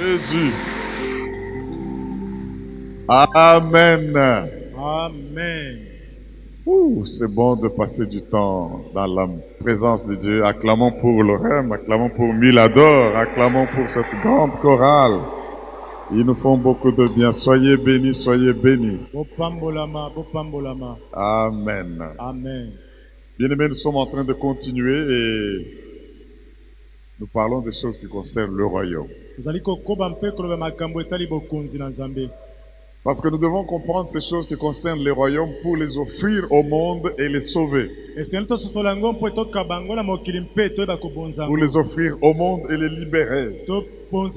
Jésus. Amen. Amen. C'est bon de passer du temps dans la présence de Dieu. Acclamons pour l'Orem, acclamons pour Milador, acclamons pour cette grande chorale. Ils nous font beaucoup de bien. Soyez bénis, soyez bénis. Amen. Amen. Bien-aimés, nous sommes en train de continuer et nous parlons des choses qui concernent le royaume. Parce que nous devons comprendre ces choses qui concernent les royaumes pour les offrir au monde et les sauver. Pour les offrir au monde et les libérer. Nul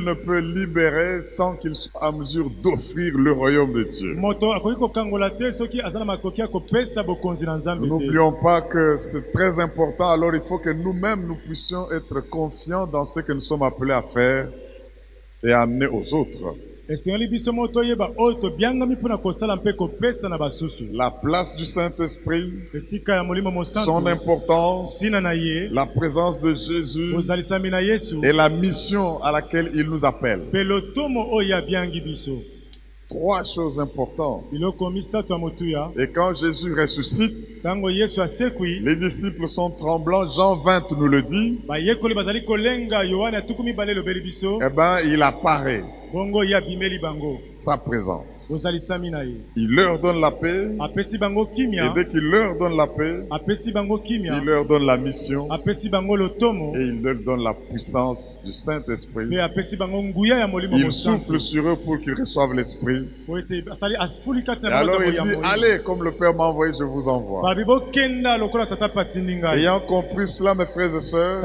ne peut libérer sans qu'il soit à mesure d'offrir le royaume de Dieu. N'oublions pas que c'est très important, alors il faut que nous-mêmes nous puissions être confiants dans ce que nous sommes appelés à faire et à amener aux autres. La place du Saint-Esprit, son importance, la présence de Jésus et la mission à laquelle il nous appelle. Trois choses importantes. Et quand Jésus ressuscite, les disciples sont tremblants. Jean 20 nous le dit. Eh bien, il apparaît. Sa présence. Il leur donne la paix. Et dès qu'il leur donne la paix, il leur donne la mission. Et il leur donne la puissance du Saint-Esprit. Il souffle sur eux pour qu'ils reçoivent l'Esprit. Et alors il dit, allez, comme le Père m'a envoyé, je vous envoie. Ayant compris cela, mes frères et sœurs,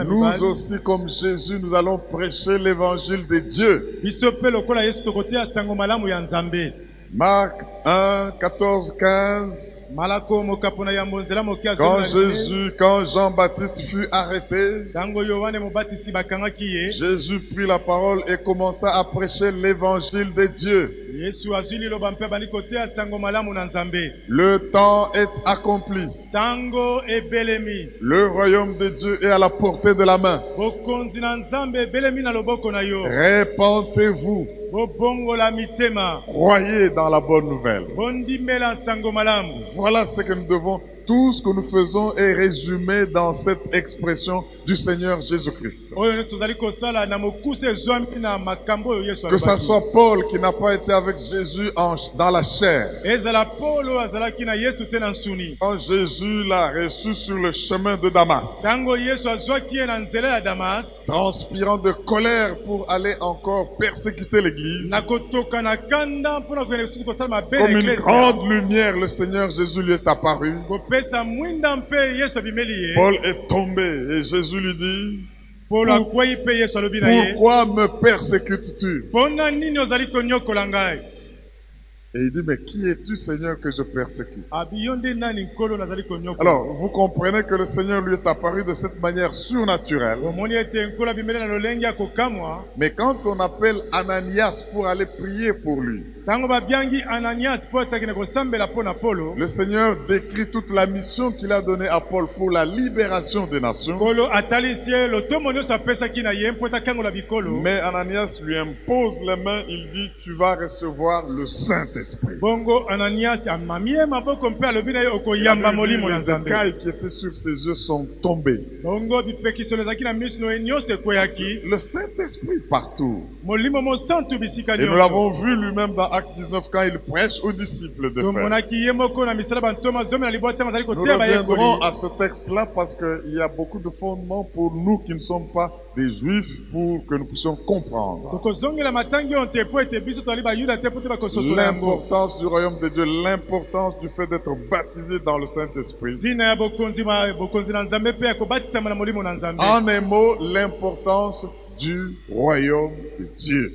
nous aussi, comme Jésus, nous allons prêcher l'évangile de Dieu. Marc 1, 14, 15. Quand Jean-Baptiste fut arrêté, Jésus prit la parole et commença à prêcher l'évangile de Dieu. Le temps est accompli. Le royaume de Dieu est à la portée de la main. Répentez-vous. Croyez dans la bonne nouvelle. Voilà ce que nous devons. Tout ce que nous faisons est résumé dans cette expression du Seigneur Jésus-Christ. Que ce soit Paul qui n'a pas été avec Jésus dans la chair. Quand Jésus l'a reçu sur le chemin de Damas, transpirant de colère pour aller encore persécuter l'Église, comme une grande lumière, le Seigneur Jésus lui est apparu. Paul est tombé et Jésus lui dit, pourquoi me persécutes-tu? Et il dit, mais qui es-tu, Seigneur, que je persécute? Alors, vous comprenez que le Seigneur lui est apparu de cette manière surnaturelle. Mais quand on appelle Ananias pour aller prier pour lui, le Seigneur décrit toute la mission qu'il a donnée à Paul pour la libération des nations. Mais Ananias lui impose les mains, il dit, tu vas recevoir le Saint-Esprit. Les écailles qui étaient sur ses yeux sont tombées. Le Saint-Esprit partout. Et nous l'avons vu lui-même dans Acte 19 quand il prêche aux disciples de faire. Nous reviendrons à ce texte-là parce qu'il y a beaucoup de fondements pour nous qui ne sommes pas des Juifs pour que nous puissions comprendre. L'importance du royaume de Dieu, l'importance du fait d'être baptisé dans le Saint-Esprit. En un mot, l'importance du royaume de Dieu.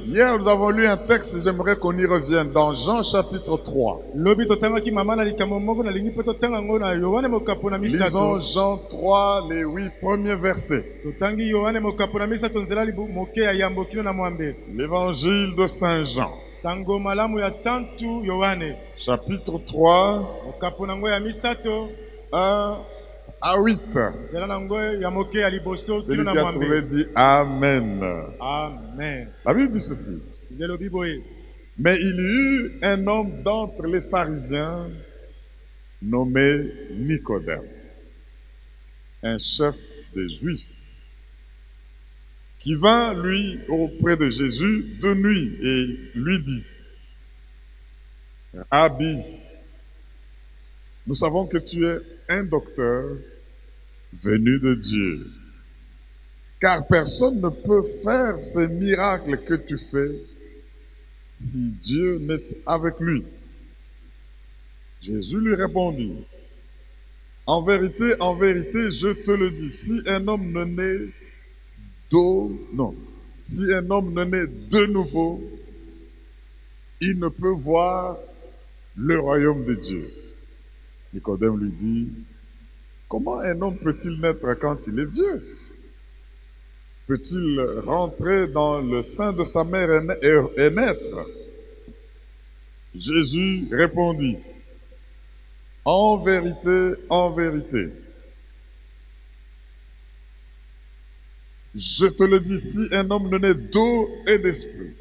Hier, nous avons lu un texte, j'aimerais qu'on y revienne, dans Jean chapitre 3. Lisons Jean 3, les 8 premiers versets. L'évangile de Saint Jean. Chapitre 3. 1 à 8. Celui qui a trouvé dit Amen. Amen. La Bible dit ceci. Mais il y eut un homme d'entre les pharisiens nommé Nicodème, un chef des Juifs, qui vint lui auprès de Jésus de nuit et lui dit, Rabbi, nous savons que tu es un docteur venu de Dieu, car personne ne peut faire ces miracles que tu fais si Dieu n'est avec lui. Jésus lui répondit, en vérité, je te le dis, si un homme ne naît de nouveau, il ne peut voir le royaume de Dieu. Nicodème lui dit, comment un homme peut-il naître quand il est vieux? Peut-il rentrer dans le sein de sa mère et naître? Jésus répondit, en vérité, je te le dis, si un homme ne naît d'eau et d'esprit,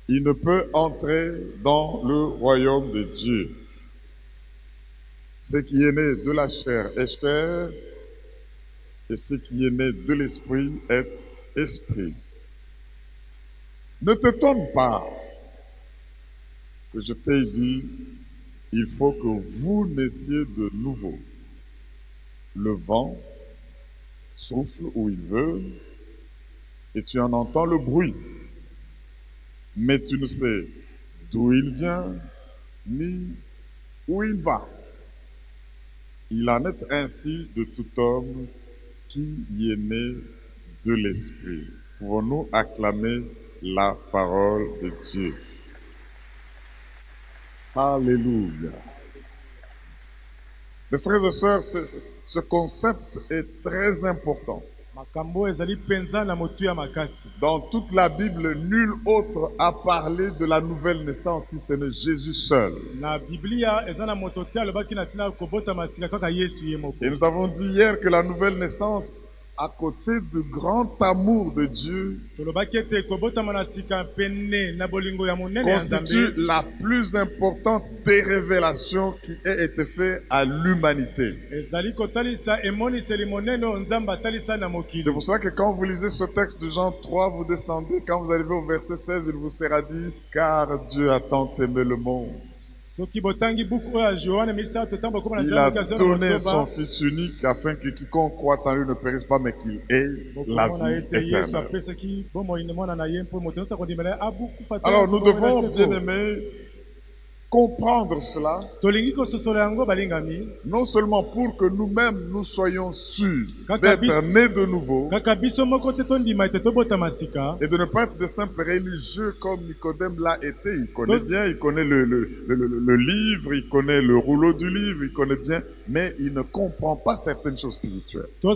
il ne peut entrer dans le royaume de Dieu. Ce qui est né de la chair est chair, et ce qui est né de l'esprit est esprit. Ne t'étonne pas que je t'ai dit, il faut que vous naissiez de nouveau. Le vent souffle où il veut, et tu en entends le bruit, mais tu ne sais d'où il vient, ni où il va. Il en est ainsi de tout homme qui y est né de l'Esprit. Pouvons-nous acclamer la parole de Dieu? Alléluia. Mes frères et sœurs, ce concept est très important. Dans toute la Bible, nul autre a parlé de la nouvelle naissance si ce n'est Jésus seul. Et nous avons dit hier que la nouvelle naissance, à côté du grand amour de Dieu, constitue la plus importante des révélations qui ait été faite à l'humanité. C'est pour cela que quand vous lisez ce texte de Jean 3, vous descendez, quand vous arrivez au verset 16, il vous sera dit, car Dieu a tant aimé le monde. Il a donné son Fils unique afin que quiconque croit en lui ne périsse pas, mais qu'il ait la vie éternelle. Alors nous devons, bien aimés, comprendre cela, non seulement pour que nous-mêmes nous soyons sûrs d'être nés de nouveau et de ne pas être de simples religieux comme Nicodème l'a été. Il connaît bien, il connaît le livre, il connaît le rouleau du livre, il connaît bien, mais il ne comprend pas certaines choses spirituelles. C'est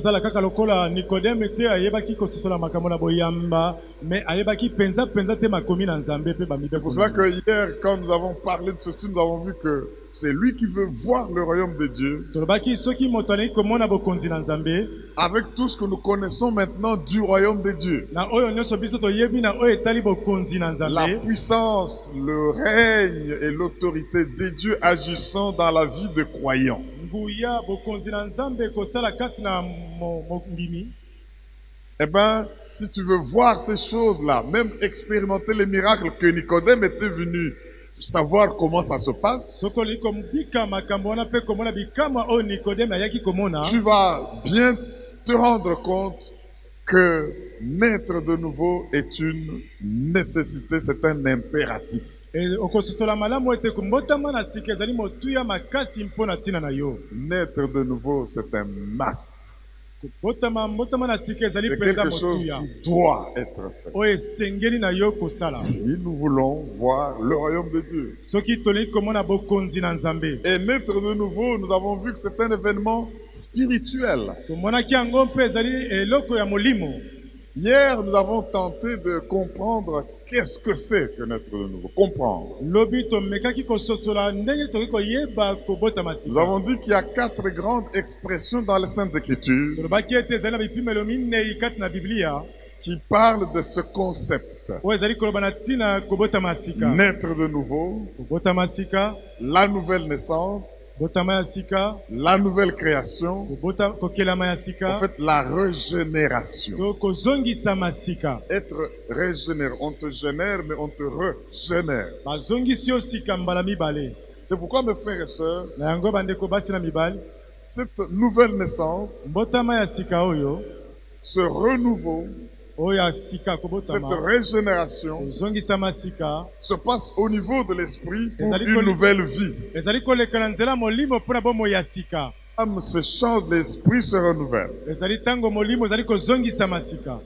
pour cela que hier, quand nous avons parlé de ceci, nous avons vu que c'est lui qui veut voir le royaume de Dieu. Avec tout ce que nous connaissons maintenant du royaume de Dieu. La puissance, le règne et l'autorité de Dieu agissant dans la vie de croyants. Eh bien, si tu veux voir ces choses-là, même expérimenter les miracles que Nicodème était venu savoir comment ça se passe, tu vas bien te rendre compte que naître de nouveau est une nécessité, c'est un impératif. Naître de nouveau, c'est un must. C'est quelque chose qui doit être fait si nous voulons voir le royaume de Dieu. Et naître de nouveau, nous avons vu que c'est un événement spirituel. Hier, nous avons tenté de comprendre qu'est-ce que c'est que naître de nouveau? Comprendre. Nous avons dit qu'il y a 4 grandes expressions dans les Saintes Écritures qui parlent de ce concept. Naître de nouveau, la nouvelle naissance, la nouvelle création, en fait la régénération. Être régénéré, on te génère mais on te régénère. C'est pourquoi mes frères et sœurs, cette nouvelle naissance, ce renouveau, cette régénération se passe au niveau de l'esprit pour une nouvelle vie. L'âme se change, l'esprit se renouvelle.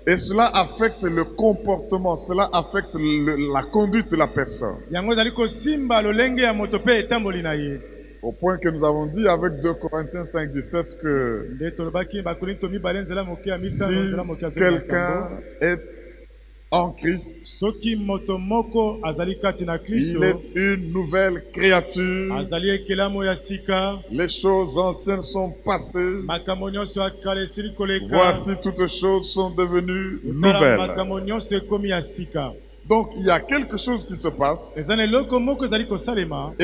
Et cela affecte le comportement, cela affecte la conduite de la personne. Au point que nous avons dit avec 2 Corinthiens 5,17 que si quelqu'un est en Christ, il est une nouvelle créature. Les choses anciennes sont passées. Voici toutes choses sont devenues nouvelles. Donc, il y a quelque chose qui se passe. Et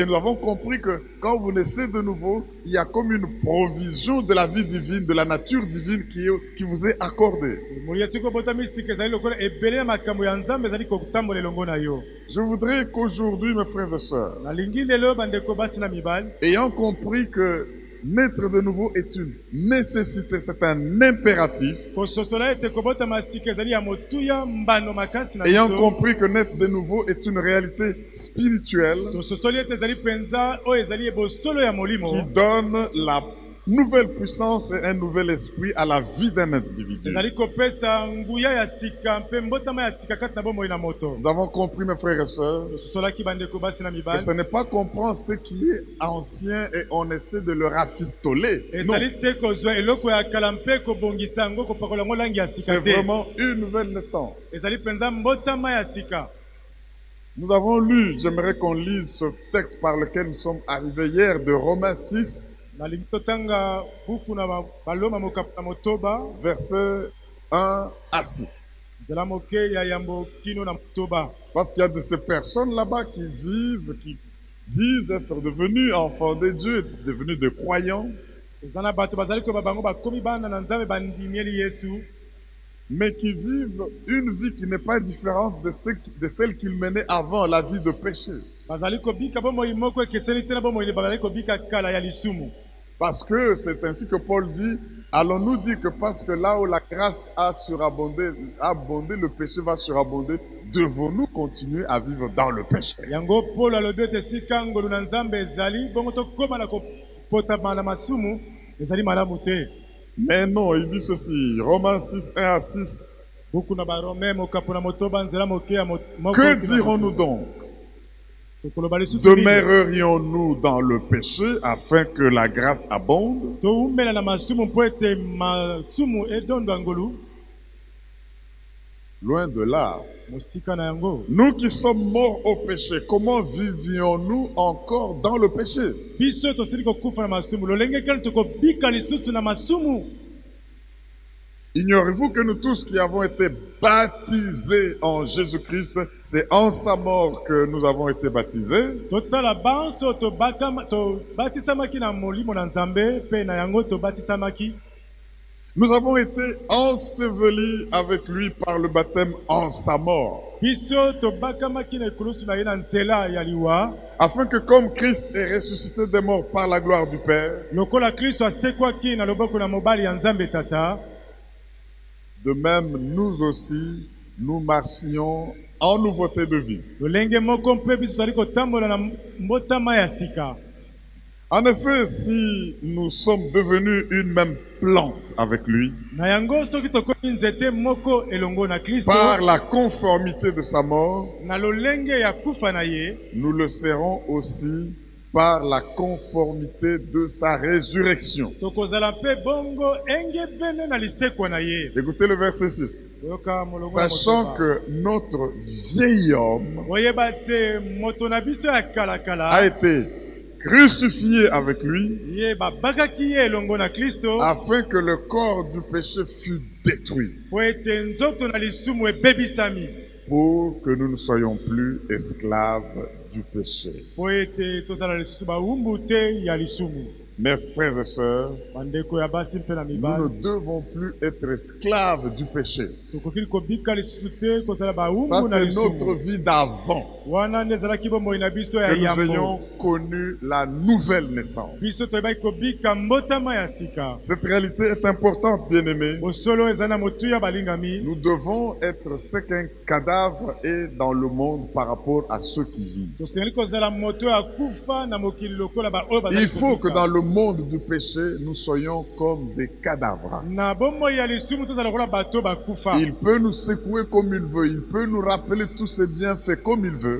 nous avons compris que quand vous naissez de nouveau, il y a comme une provision de la vie divine, de la nature divine qui vous est accordée. Je voudrais qu'aujourd'hui, mes frères et sœurs, ayant compris que naître de nouveau est une nécessité, c'est un impératif. Ayant compris que naître de nouveau est une réalité spirituelle qui donne la nouvelle puissance et un nouvel esprit à la vie d'un individu. Nous avons compris, mes frères et sœurs, que ce n'est pas comprendre ce qui est ancien et on essaie de le rafistoler. Non. C'est vraiment une nouvelle naissance. Nous avons lu, j'aimerais qu'on lise ce texte par lequel nous sommes arrivés hier de Romains 6. Versets 1 à 6. Parce qu'il y a de ces personnes là-bas qui vivent, qui disent être devenus enfants de Dieu, devenus des croyants, mais qui vivent une vie qui n'est pas différente de celle qu'ils menaient avant, la vie de péché. Parce que c'est ainsi que Paul dit, allons-nous dire que parce que là où la grâce a surabondé, le péché va surabonder, devons-nous continuer à vivre dans le péché? Mais non, il dit ceci, Romains 6, 1 à 6. Que dirons-nous donc? Demeurerions-nous dans le péché afin que la grâce abonde? Loin de là. Nous qui sommes morts au péché, comment vivions-nous encore dans le péché? Ignorez-vous que nous tous qui avons été baptisés en Jésus-Christ, c'est en sa mort que nous avons été baptisés. Nous avons été ensevelis avec lui par le baptême en sa mort. Afin que comme Christ est ressuscité des morts par la gloire du Père, de même nous aussi, nous marchions en nouveauté de vie. En effet, si nous sommes devenus une même plante avec lui, par la conformité de sa mort, nous le serons aussi par la conformité de sa résurrection. Écoutez le verset 6. Sachant que notre vieil homme a été crucifié avec lui, afin que le corps du péché fût détruit, pour que nous ne soyons plus esclaves du péché. Mes frères et sœurs, nous ne devons plus être esclaves du péché. Ça, c'est notre vie d'avant. Que nous ayons connu la nouvelle naissance. Cette réalité est importante, bien-aimés. Nous devons être ce qu'un cadavre est dans le monde par rapport à ceux qui vivent. Il faut que dans le monde du péché, nous soyons comme des cadavres. Il peut nous secouer comme il veut. Il peut nous rappeler tous ses bienfaits comme il veut.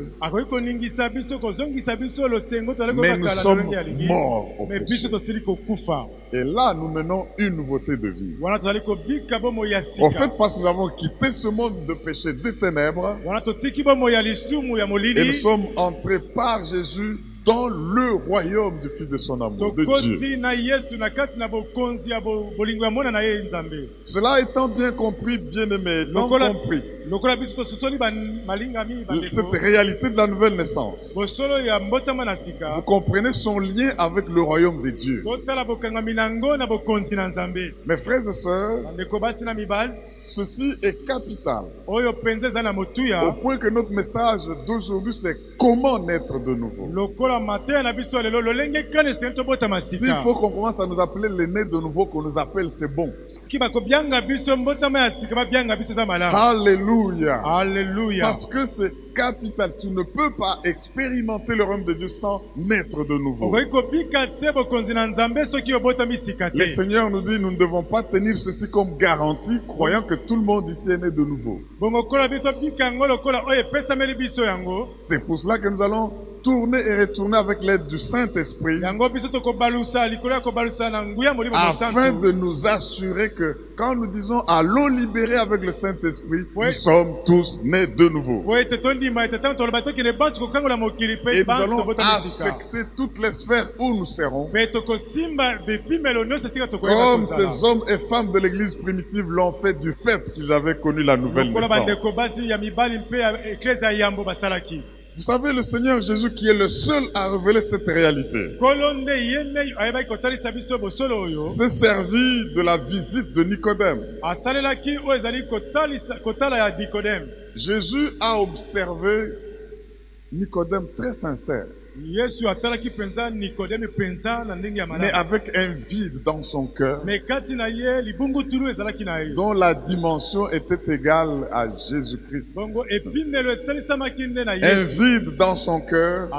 Mais nous sommes morts au péché. Et là, nous menons une nouveauté de vie. En fait, parce que nous avons quitté ce monde de péché, de ténèbres, et nous sommes entrés par Jésus dans le royaume du Fils de son amour, de Dieu. Cela étant bien compris, bien aimé, étant compris, cette réalité de la nouvelle naissance, vous comprenez son lien avec le royaume de Dieu. Mes frères et sœurs, ceci est capital. Au point que notre message d'aujourd'hui, c'est comment naître de nouveau. S'il faut qu'on commence à nous appeler les nés de nouveau, qu'on nous appelle, c'est bon. Alléluia. Alléluia. Parce que c'est capital. Tu ne peux pas expérimenter le royaume de Dieu sans naître de nouveau. Le Seigneur nous dit, nous ne devons pas tenir ceci comme garantie, croyant que tout le monde ici est né de nouveau. C'est pour cela que nous allons tourner et retourner avec l'aide du Saint-Esprit, afin de nous assurer que quand nous disons allons libérer avec le Saint-Esprit, nous sommes tous nés de nouveau. Et nous allons affecter toutes les sphères où nous serons, comme ces hommes et femmes de l'église primitive l'ont fait du fait qu'ils avaient connu la nouvelle naissance. Vous savez, le Seigneur Jésus qui est le seul à révéler cette réalité s'est servi de la visite de Nicodème. Jésus a observé Nicodème très sincère, mais avec un vide dans son cœur, dont la dimension était égale à Jésus-Christ. Un vide dans son cœur,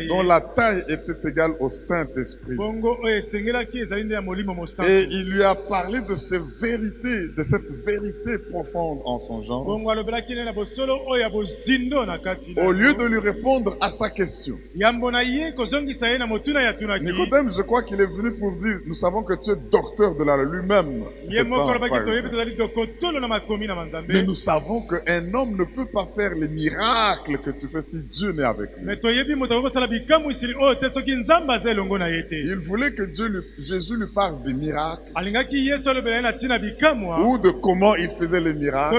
dont la taille était égale au Saint-Esprit. Et il lui a parlé de ces vérités, de cette vérité profonde en son genre, au lieu de lui répondre à sa question. Nicodème, je crois qu'il est venu pour dire, nous savons que tu es docteur de la loi lui-même. Mais nous savons qu'un homme ne peut pas faire les miracles que tu fais si Dieu n'est avec lui. Il voulait que Jésus lui parle des miracles, ou de comment il faisait les miracles,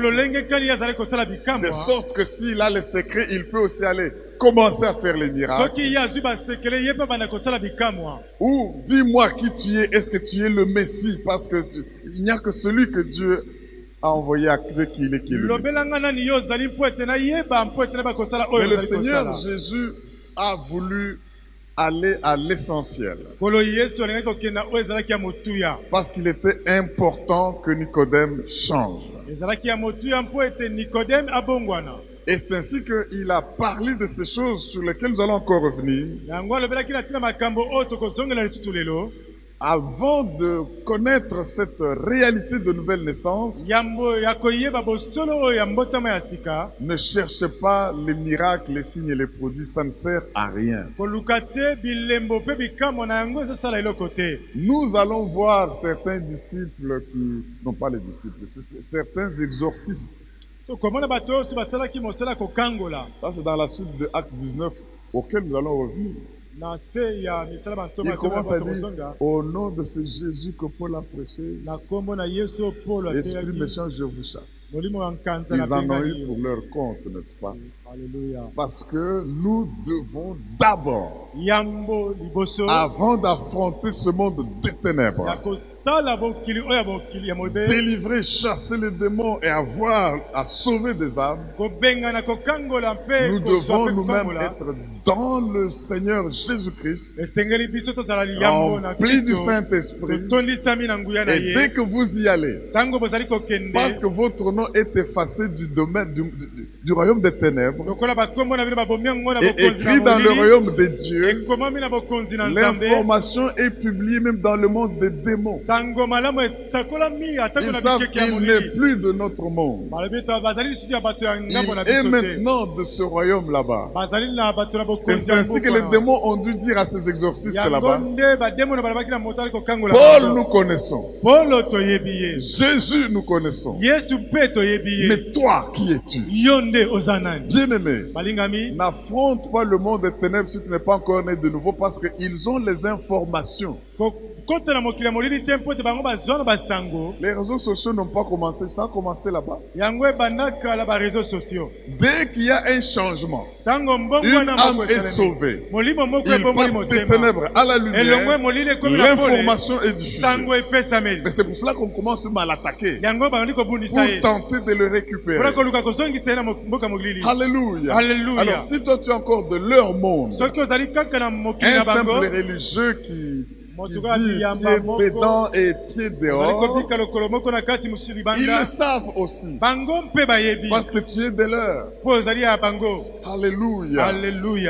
de sorte que s'il a les secrets, il peut aussi aller commencer à faire les miracles. Ou dis-moi qui tu es, est-ce que tu es le Messie? Parce que il n'y a que celui que Dieu a envoyé à qui il est, qui est le Messie. Mais le Seigneur Jésus a voulu aller à l'essentiel, parce qu'il était important que Nicodème change. Et c'est ainsi qu'il a parlé de ces choses sur lesquelles nous allons encore revenir. Avant de connaître cette réalité de nouvelle naissance, ne cherchez pas les miracles, les signes et les produits, ça ne sert à rien. Nous allons voir certains disciples qui, non pas les disciples, certains exorcistes. Ça c'est dans la suite de Acte 19 auquel nous allons revenir. Il commence à dire, au nom de ce Jésus que Paul a prêché, l'esprit méchant, je vous chasse. Ils en ont eu pour leur compte, n'est-ce pas? Parce que nous devons d'abord, avant d'affronter ce monde des ténèbres, délivrer, chasser les démons et avoir à sauver des âmes, nous devons nous-mêmes être dans le Seigneur Jésus-Christ, remplis du Saint-Esprit, et dès que vous y allez, parce que votre nom est effacé du domaine du royaume des ténèbres, et écrit dans le royaume des dieux, l'information est publiée même dans le monde des démons. Ils savent qu'il n'est plus de notre monde. Il est maintenant de ce royaume là-bas. Et c'est ainsi que les démons ont dû dire à ces exorcistes là-bas, Paul nous connaissons, Jésus nous connaissons, mais toi qui es-tu? Bien-aimé, n'affronte pas le monde des ténèbres si tu n'es pas encore né de nouveau, parce qu'ils ont les informations. Les réseaux sociaux n'ont pas commencé, ça a commencé là-bas. Dès qu'il y a un changement, une âme est sauvée. Il passe des ténèbres à la lumière, l'information est diffusée. Mais c'est pour cela qu'on commence à l'attaquer, pour tenter de le récupérer. Alléluia. Alors si toi tu es encore de leur monde, un simple religieux qui vit pied dedans et pied dehors, ils le savent aussi, parce que tu es de leur. Alléluia.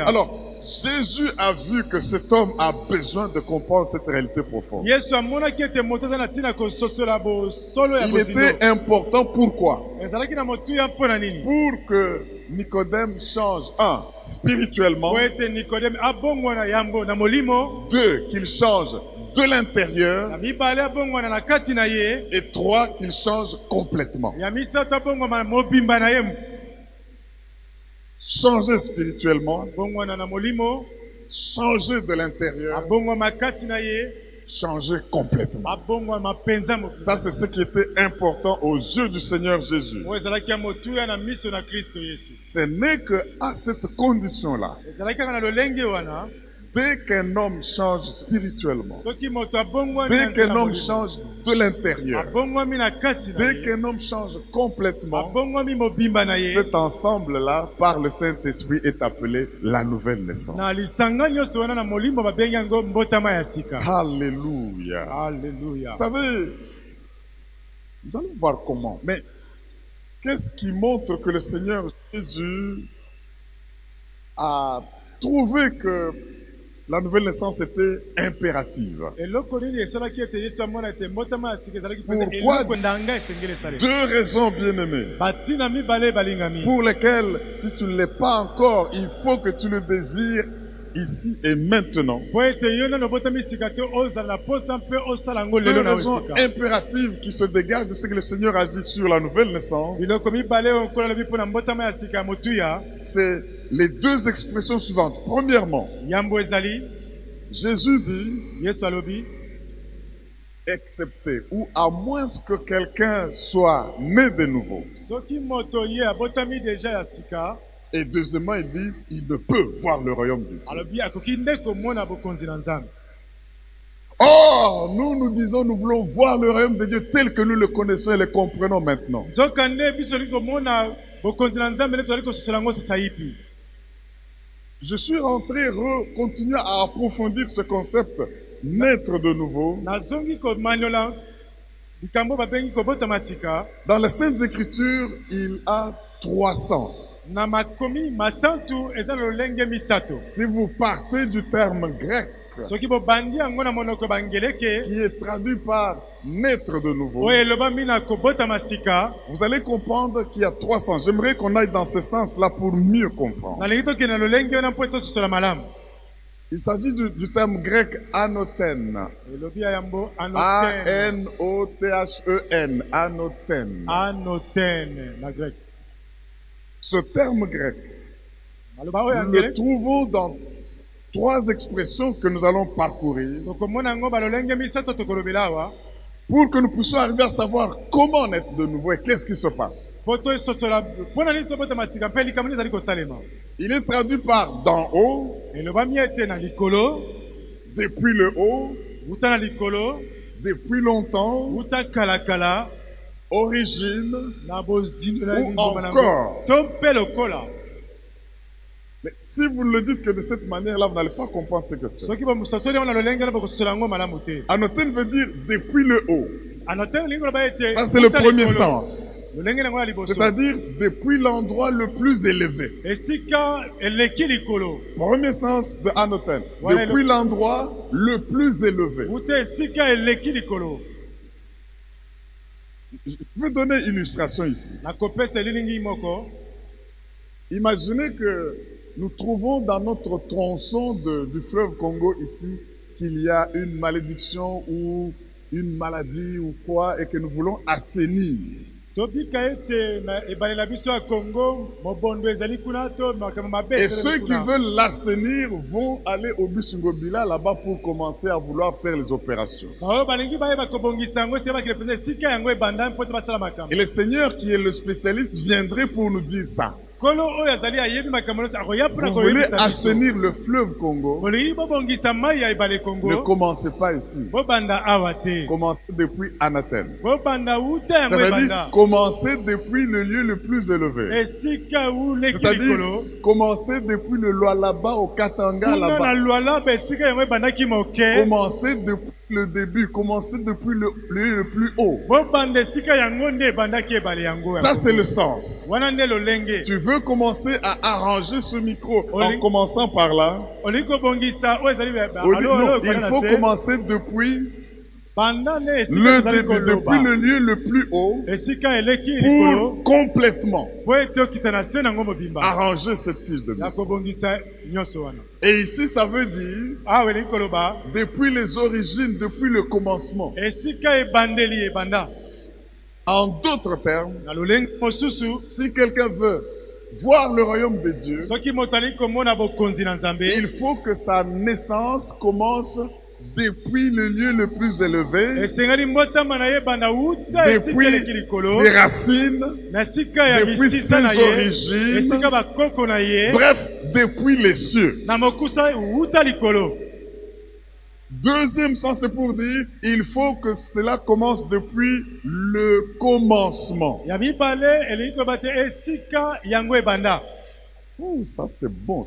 Alors, Jésus a vu que cet homme a besoin de comprendre cette réalité profonde. Il était important, pourquoi? Pour que Nicodème change, spirituellement. 2, qu'il change de l'intérieur. Et 3, qu'il change complètement. Changer spirituellement, changer de l'intérieur, changer complètement. Ça, c'est ce qui était important aux yeux du Seigneur Jésus. Ce n'est qu'à cette condition-là, dès qu'un homme change spirituellement, dès qu'un homme change de l'intérieur, dès qu'un homme change complètement, cet ensemble-là, par le Saint-Esprit, est appelé la nouvelle naissance. Alléluia. Vous savez, nous allons voir comment. Mais qu'est-ce qui montre que le Seigneur Jésus a trouvé que la nouvelle naissance était impérative? Pourquoi? 2 raisons, bien-aimés, pour lesquelles, si tu ne l'es pas encore, il faut que tu le désires ici et maintenant. 2 raisons impératives qui se dégagent de ce que le Seigneur a dit sur la nouvelle naissance. C'est les 2 expressions suivantes. Premièrement, Jésus dit, excepté ou à moins que quelqu'un soit né de nouveau. Et deuxièmement, il dit, il ne peut voir le royaume de Dieu. Or, nous disons, nous voulons voir le royaume de Dieu tel que nous le connaissons et le comprenons maintenant. Je suis rentré, continuer à approfondir ce concept, naître de nouveau. Dans les Saintes Écritures, il a 3 sens. Si vous partez du terme grec qui est traduit par naître de nouveau, vous allez comprendre qu'il y a 3 sens. J'aimerais qu'on aille dans ce sens-là pour mieux comprendre. Il s'agit du terme grec anothen. A-N-O-T-H-E-N. Anothen. Anothen, la grec. Ce terme grec, nous le trouvons dans 3 expressions que nous allons parcourir pour que nous puissions arriver à savoir comment naître de nouveau et qu'est-ce qui se passe. Il est traduit par d'en haut, depuis le haut, depuis longtemps, origine ou encore. Mais si vous le dites que de cette manière-là, vous n'allez pas comprendre ce que c'est. Anothen veut dire depuis le haut. Ça, c'est le premier sens. C'est-à-dire depuis l'endroit le plus élevé. Premier sens de anothen. Depuis l'endroit le plus élevé. Je vais donner une illustration ici. Imaginez que nous trouvons dans notre tronçon du fleuve Congo ici qu'il y a une malédiction ou une maladie ou quoi et que nous voulons assainir. Et ceux qui veulent l'assainir vont aller au Busingobila là-bas pour commencer à vouloir faire les opérations. Et le Seigneur qui est le spécialiste viendrait pour nous dire ça. Vous voulez assainir le fleuve Congo, ne commencez pas ici. Commencez depuis Anothen. Ça veut dire commencez depuis le lieu le plus élevé. C'est-à-dire commencez depuis le Lualaba au Katanga là-bas. Commencez depuis le début, commencez depuis le lieu le plus haut. Ça c'est le sens. Tu veux commencer à arranger ce micro en commençant par là? Non, il faut commencer depuis le début, depuis le lieu le plus haut, pour complètement arranger cette tige de micro. Et ici, ça veut dire depuis les origines, depuis le commencement. En d'autres termes, si quelqu'un veut voir le royaume de Dieu, il faut que sa naissance commence depuis le lieu le plus élevé, depuis ses racines, depuis ses origines, bref, depuis les cieux. Deuxième sens, c'est pour dire, il faut que cela commence depuis le commencement. Oh, ça c'est bon.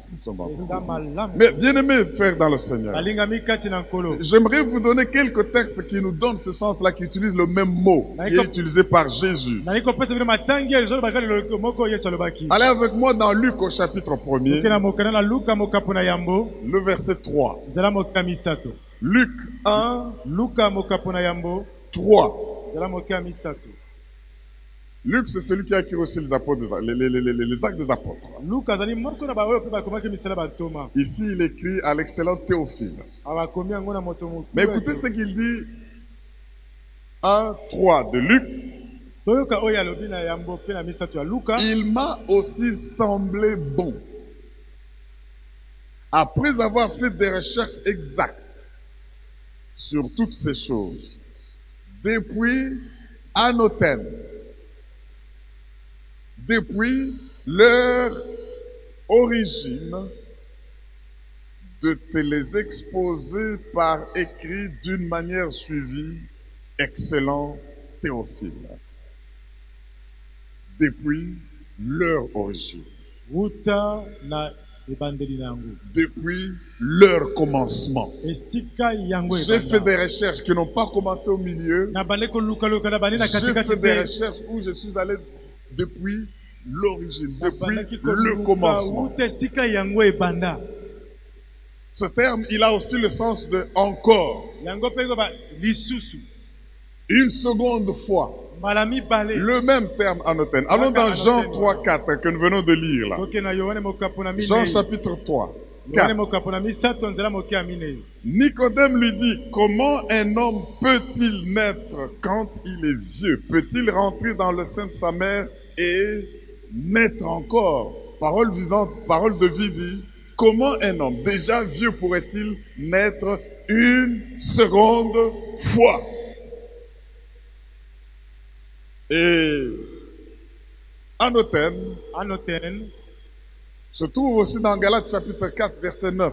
Mais bien aimé frère dans le Seigneur, j'aimerais vous donner quelques textes qui nous donnent ce sens-là, qui utilisent le même mot qui est utilisé par Jésus. Allez avec moi dans Luc au chapitre 1er, le verset 3. Luc 1, 3. Luc, c'est celui qui a écrit aussi les actes des apôtres. Ici, il écrit à l'excellent Théophile. Mais écoutez ce qu'il dit. 1, 3 de Luc. Il m'a aussi semblé bon, après avoir fait des recherches exactes sur toutes ces choses, depuis Anothen, depuis leur origine, de te les exposer par écrit d'une manière suivie, excellent Théophile. Depuis leur origine. Depuis leur commencement. J'ai fait des recherches qui n'ont pas commencé au milieu. J'ai fait des recherches où je suis allé depuis l'origine, depuis le commencement. Ce terme, il a aussi le sens de encore. Une seconde fois. Le même terme anoten. Allons dans Jean 3, 4 que nous venons de lire là. Jean chapitre 3. 4. Nicodème lui dit, comment un homme peut-il naître quand il est vieux? Peut-il rentrer dans le sein de sa mère et naître encore? Parole vivante, parole de vie dit, comment un homme déjà vieux pourrait-il naître une seconde fois? Et anoten se trouve aussi dans Galates chapitre 4 verset 9.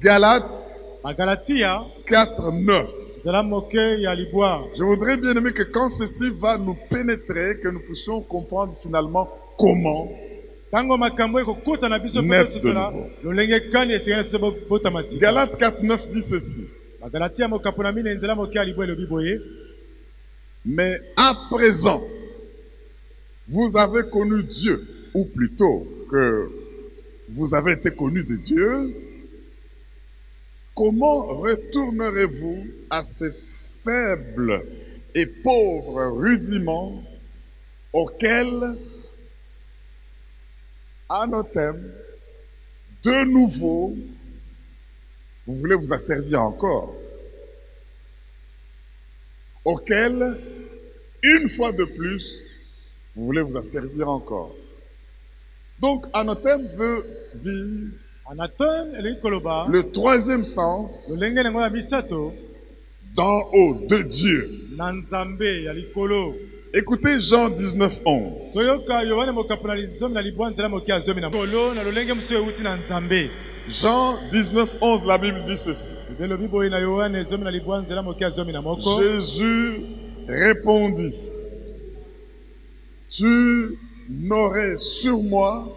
Galates 4, 9. Je voudrais bien aimer que quand ceci va nous pénétrer, que nous puissions comprendre finalement comment naître de nouveau. Galates 4, 9 dit ceci. Mais à présent, vous avez connu Dieu, ou plutôt que vous avez été connu de Dieu. Comment retournerez-vous à ces faibles et pauvres rudiments auxquels, à nos thèmes, de nouveau, vous voulez vous asservir encore, auxquels, une fois de plus, vous voulez vous asservir encore. Donc, anathème veut dire le troisième sens d'en haut, de Dieu. Écoutez Jean 19, 11. Jean 19, 11, la Bible dit ceci. Jésus répondit, tu n'aurais sur moi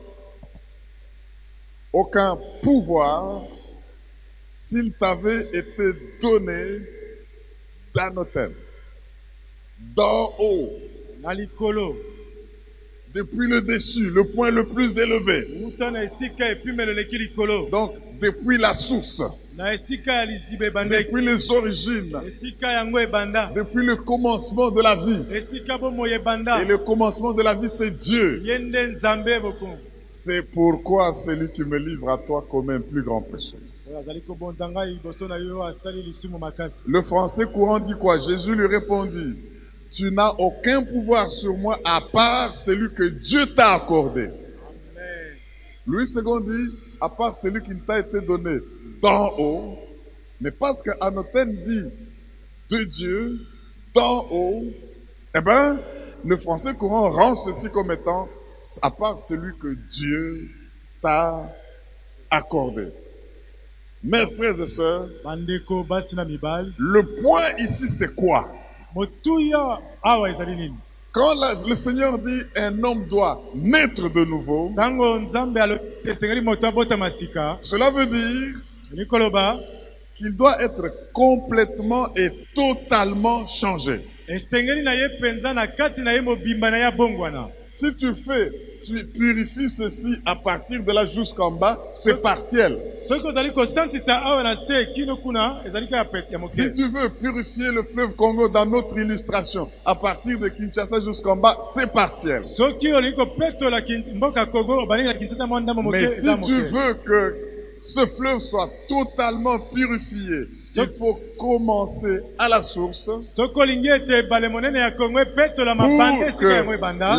aucun pouvoir s'il t'avait été donné d'anathème, d'en haut, depuis le dessus, le point le plus élevé. Donc, depuis la source, depuis les origines, depuis le commencement de la vie. Et le commencement de la vie, c'est Dieu. C'est pourquoi c'est lui qui me livre à toi comme un plus grand pécheur. Le français courant dit quoi? Jésus lui répondit, tu n'as aucun pouvoir sur moi à part celui que Dieu t'a accordé. Amen. Louis II dit, à part celui qui t'a été donné d'en haut, mais parce qu'Anothène dit de Dieu, d'en haut, eh bien, le français courant rend ceci comme étant à part celui que Dieu t'a accordé. Mes frères et sœurs, le point ici c'est quoi? Quand le Seigneur dit un homme doit naître de nouveau, cela veut dire qu'il doit être complètement et totalement changé. Si tu purifies ceci à partir de là jusqu'en bas, c'est partiel. Si tu veux purifier le fleuve Congo dans notre illustration, à partir de Kinshasa jusqu'en bas, c'est partiel. Mais si tu veux que ce fleuve soit totalement purifié, il faut commencer à la source pour que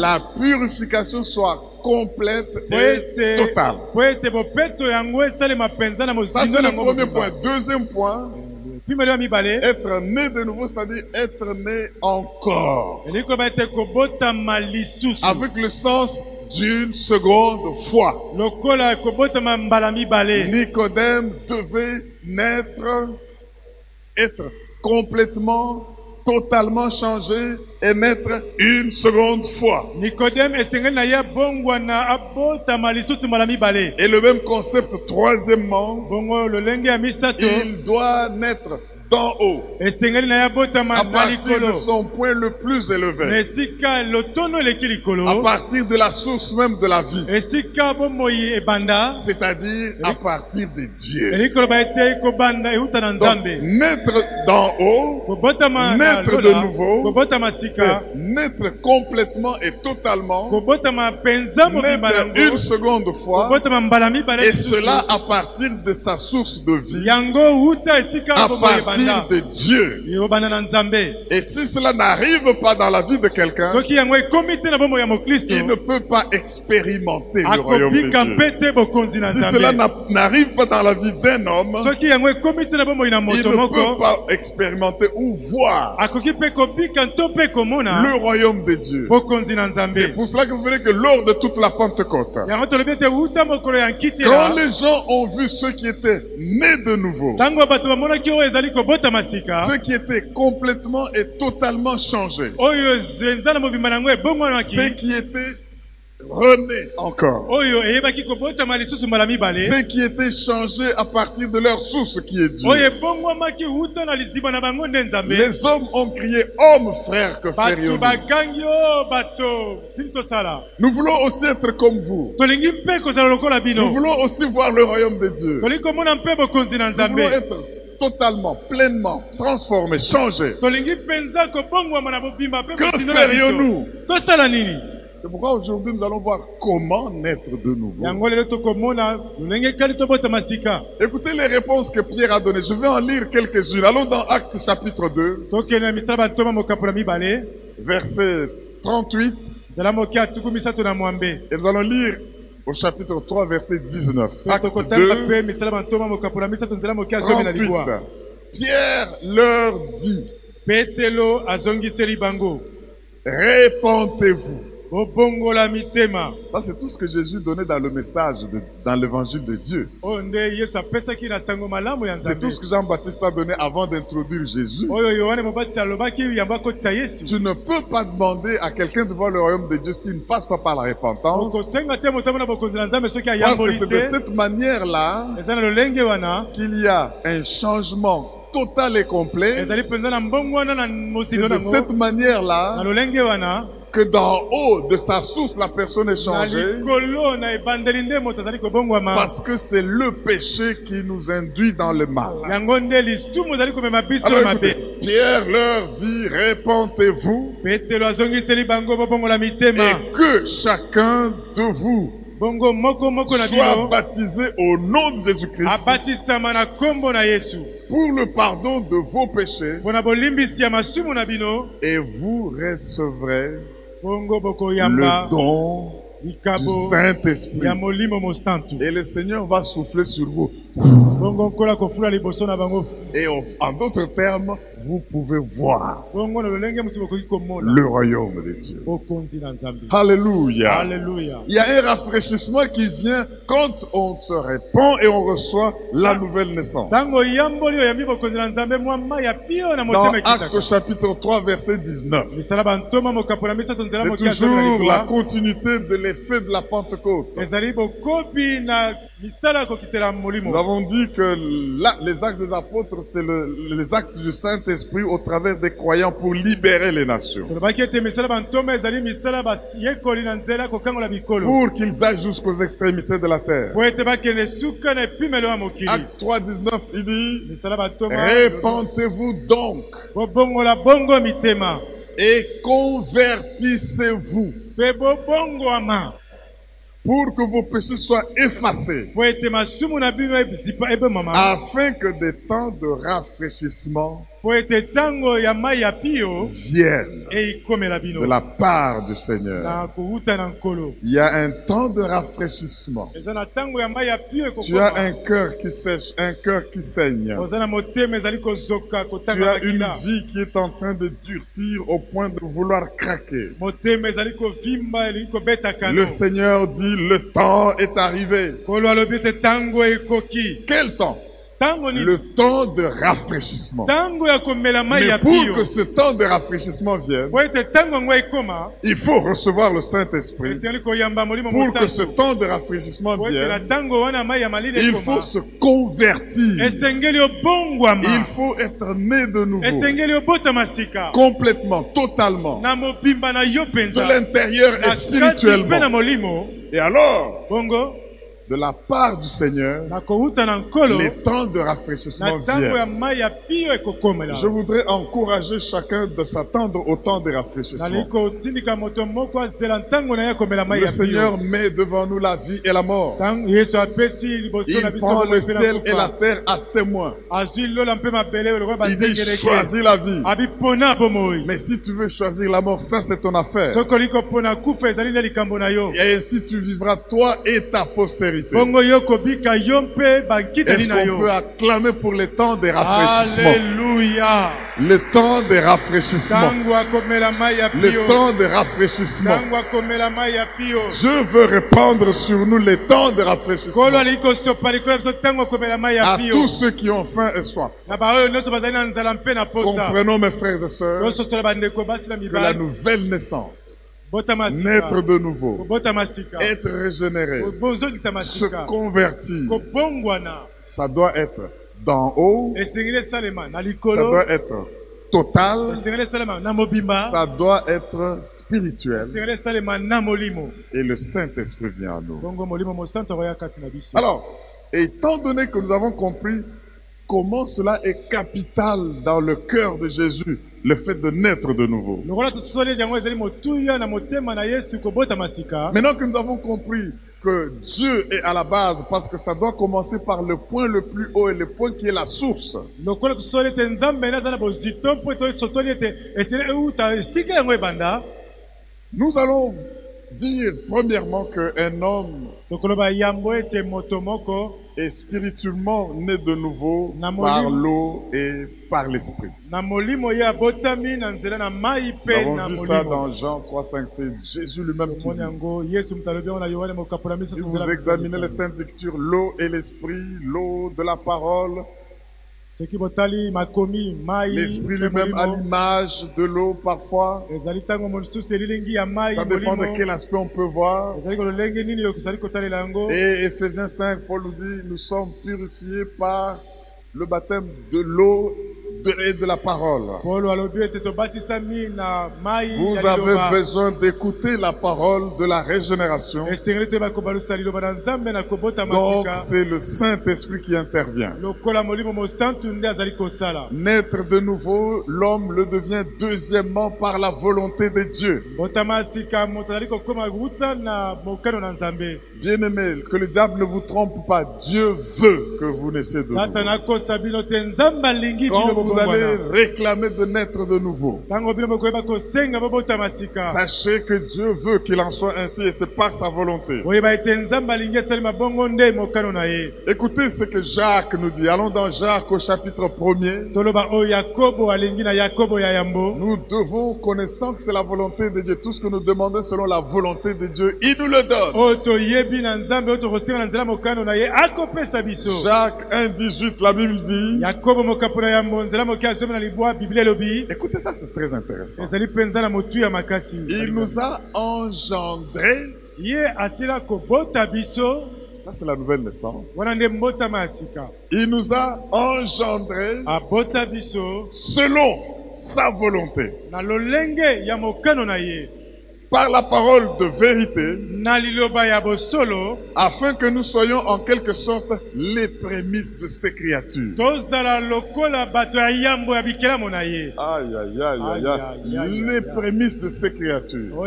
la purification soit complète et totale. Ça c'est le premier point. Deuxième point, être né de nouveau, c'est-à-dire être né encore. Avec le sens d'une seconde fois. Nicodème devait être complètement, totalement changé et naître une seconde fois. Et le même concept, troisièmement, il doit naître d'en haut, à partir de son point le plus élevé, à partir de la source même de la vie, c'est-à-dire à partir de Dieu. Donc, naître d'en haut, naître de nouveau, c'est naître complètement et totalement, naître une seconde fois, et cela à partir de sa source de vie, à partir de Dieu. Et si cela n'arrive pas dans la vie de quelqu'un, il ne peut pas expérimenter le royaume de Dieu. Si cela n'arrive pas dans la vie d'un homme, il ne peut pas expérimenter ou voir le royaume de Dieu. C'est pour cela que vous verrez que lors de toute la Pentecôte, quand les gens ont vu ceux qui étaient nés de nouveau, ceux qui étaient complètement et totalement changés, ceux qui étaient renés encore, ceux qui étaient changés à partir de leur source qui est Dieu. Les hommes ont crié, homme frère, que ferions-nous? Nous voulons aussi être comme vous. Nous voulons aussi voir le royaume de Dieu. Nous voulons être totalement, pleinement transformés, changés. Que ferions-nous? C'est pourquoi aujourd'hui nous allons voir comment naître de nouveau. Écoutez les réponses que Pierre a données. Je vais en lire quelques-unes. Allons dans Actes chapitre 2, verset 38. Et nous allons lire au chapitre 3, verset 19. Acte 2, 38. Pierre leur dit, répentez-vous. Ça, c'est tout ce que Jésus donnait dans le message, dans l'évangile de Dieu. C'est tout ce que Jean-Baptiste a donné avant d'introduire Jésus. Tu ne peux pas demander à quelqu'un de voir le royaume de Dieu s'il ne passe pas par la repentance. Parce que c'est de cette manière-là qu'il y a un changement total et complet. C'est de cette manière-là que d'en haut de sa source, la personne est changée. Parce que c'est le péché qui nous induit dans le mal. Alors écoutez, Pierre leur dit, répentez-vous et que chacun de vous soit baptisé au nom de Jésus-Christ pour le pardon de vos péchés et vous recevrez le don du Saint-Esprit. Et le Seigneur va souffler sur vous. Et en d'autres termes, vous pouvez voir le royaume de Dieu. Alléluia. Alléluia. Il y a un rafraîchissement qui vient quand on se répand et on reçoit la nouvelle naissance. Dans Actes chapitre 3 verset 19. C'est toujours la continuité de l'effet de la Pentecôte. Nous avons dit que là, les actes des apôtres, c'est les actes du Saint-Esprit au travers des croyants pour libérer les nations. Pour qu'ils aillent jusqu'aux extrémités de la terre. Acte 3, 19, il dit, répentez-vous donc et convertissez-vous pour que vos péchés soient effacés, afin que des temps de rafraîchissement viennent de la part du Seigneur. Il y a un temps de rafraîchissement. Tu as un cœur qui sèche, un cœur qui saigne. Tu as une vie qui est en train de durcir au point de vouloir craquer. Le Seigneur dit, le temps est arrivé. Quel temps? le temps de rafraîchissement. Mais pour que ce temps de rafraîchissement vienne, il faut recevoir le Saint-Esprit. Pour que ce temps de rafraîchissement vienne, il faut se convertir. Il faut être né de nouveau. Complètement, totalement. De l'intérieur et spirituellement. Et alors, de la part du Seigneur, les temps de rafraîchissement viennent. Je voudrais encourager chacun de s'attendre au temps de rafraîchissement. Le Seigneur met devant nous la vie et la mort. Il prend le ciel et la terre à témoin. Il dit choisis la vie. Mais si tu veux choisir la mort, ça c'est ton affaire. Et ainsi tu vivras toi et ta postérité. Est-ce qu'on peut acclamer pour le temps des rafraîchissements? Alléluia. Le temps des rafraîchissements. Le temps de rafraîchissement. Dieu veut répandre sur nous le temps de rafraîchissement. À tous ceux qui ont faim et soif. Comprenons mes frères et sœurs que la nouvelle naissance, naître de nouveau, être régénéré, se convertir, ça doit être d'en haut, ça doit être total, ça doit être spirituel, et le Saint-Esprit vient à nous. Alors, étant donné que nous avons compris comment cela est capital dans le cœur de Jésus, le fait de naître de nouveau. Maintenant que nous avons compris que Dieu est à la base, parce que ça doit commencer par le point le plus haut et le point qui est la source. Nous allons dire premièrement qu'un homme est spirituellement né de nouveau par l'eau et par l'esprit. Nous avons vu ça dans Jean 3,5. C'est Jésus lui-même qui dit. Si vous examinez les Saintes Écritures, l'eau et l'esprit, l'eau de la parole, l'esprit lui-même à l'image de l'eau parfois. Ça dépend de quel aspect on peut voir. Et Ephésiens 5, Paul nous dit, nous sommes purifiés par le baptême de l'eau et de la parole. Vous avez besoin d'écouter la parole de la régénération. Donc c'est le Saint-Esprit qui intervient. Naître de nouveau, l'homme le devient deuxièmement par la volonté de Dieu. Bien-aimés, que le diable ne vous trompe pas. Dieu veut que vous naissiez de nouveau. Quand vous allez réclamer de naître de nouveau, sachez que Dieu veut qu'il en soit ainsi et c'est par sa volonté. Écoutez ce que Jacques nous dit. Allons dans Jacques au chapitre 1er. Nous devons, connaissant que c'est la volonté de Dieu, tout ce que nous demandons selon la volonté de Dieu, il nous le donne. Jacques 1,18, la Bible dit. Écoutez, ça c'est très intéressant. Il nous a engendrés. Ça c'est la nouvelle naissance. Il nous a engendrés selon sa volonté. Par la parole de vérité, afin que nous soyons en quelque sorte les prémices de ces créatures. Aïe, aïe, aïe, aïe, aïe. Les prémices de ces créatures.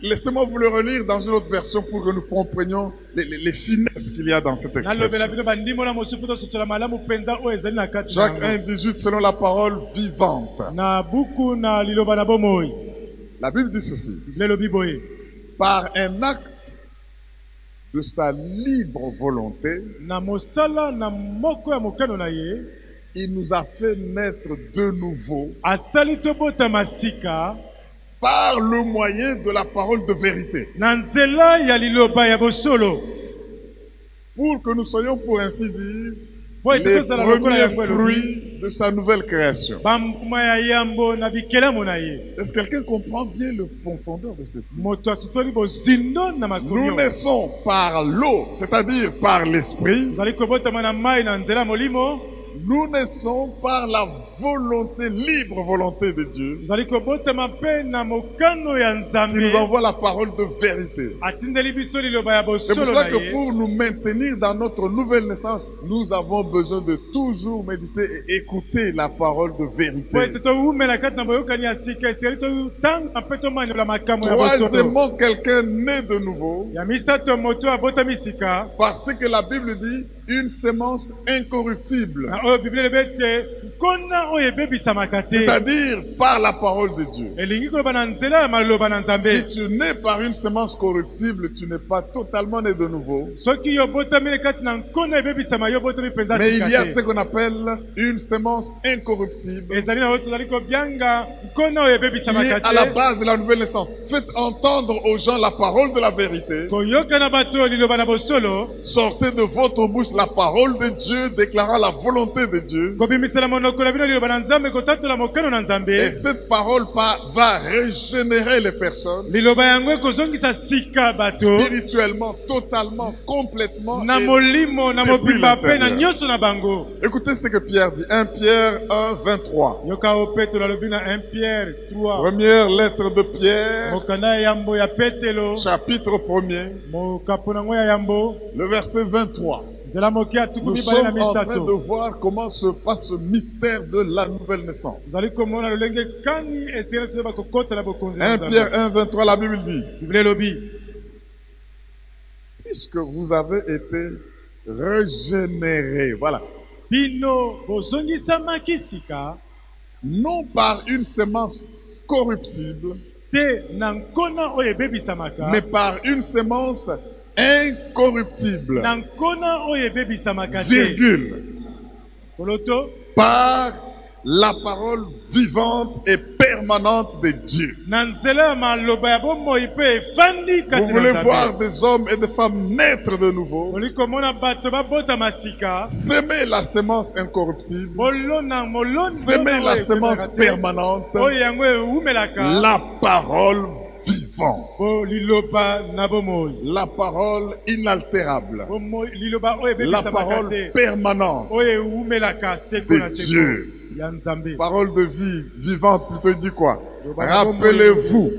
Laissez-moi vous le relire dans une autre version pour que nous comprenions les finesses qu'il y a dans cette expression. Jacques 1,18 selon la parole vivante. La Bible dit ceci. Par un acte de sa libre volonté, il nous a fait naître de nouveau par le moyen de la parole de vérité. pour que nous soyons, pour ainsi dire, les premiers fruits de sa nouvelle création. Est-ce que quelqu'un comprend bien le profondeur de ceci? Nous naissons par l'eau, c'est-à-dire par l'esprit. Nous naissons par la volonté, libre volonté de Dieu, qui nous envoie la parole de vérité. C'est pour cela que pour nous maintenir dans notre nouvelle naissance, nous avons besoin de toujours méditer et écouter la parole de vérité. Troisièmement, quelqu'un naît de nouveau, parce que la Bible dit une semence incorruptible. C'est-à-dire par la parole de Dieu. Si tu nais par une semence corruptible, tu n'es pas totalement né de nouveau. Mais il y a ce qu'on appelle une semence incorruptible, qui est à la base de la nouvelle naissance. Faites entendre aux gens la parole de la vérité. Sortez de votre bouche la parole de Dieu, déclarant la volonté de Dieu. Et cette parole va régénérer les personnes spirituellement, totalement, complètement, depuis l'intérieur. Écoutez ce que Pierre dit. 1 Pierre 1, 23. Première lettre de Pierre, chapitre 1er, le verset 23. Nous sommes en train de voir comment se passe ce mystère de la nouvelle naissance. 1 Pierre 1, 23, la Bible dit: puisque vous avez été régénérés, voilà, non par une semence corruptible, mais par une semence incorruptible, virgule, par la parole vivante et permanente de Dieu. Vous voulez voir des hommes et des femmes naître de nouveau? S'aimer la semence incorruptible, s'aimer la semence permanente, la parole vivante, la parole inaltérable, la parole permanente de Dieu. Parole de vie vivante, plutôt dit quoi? Rappelez-vous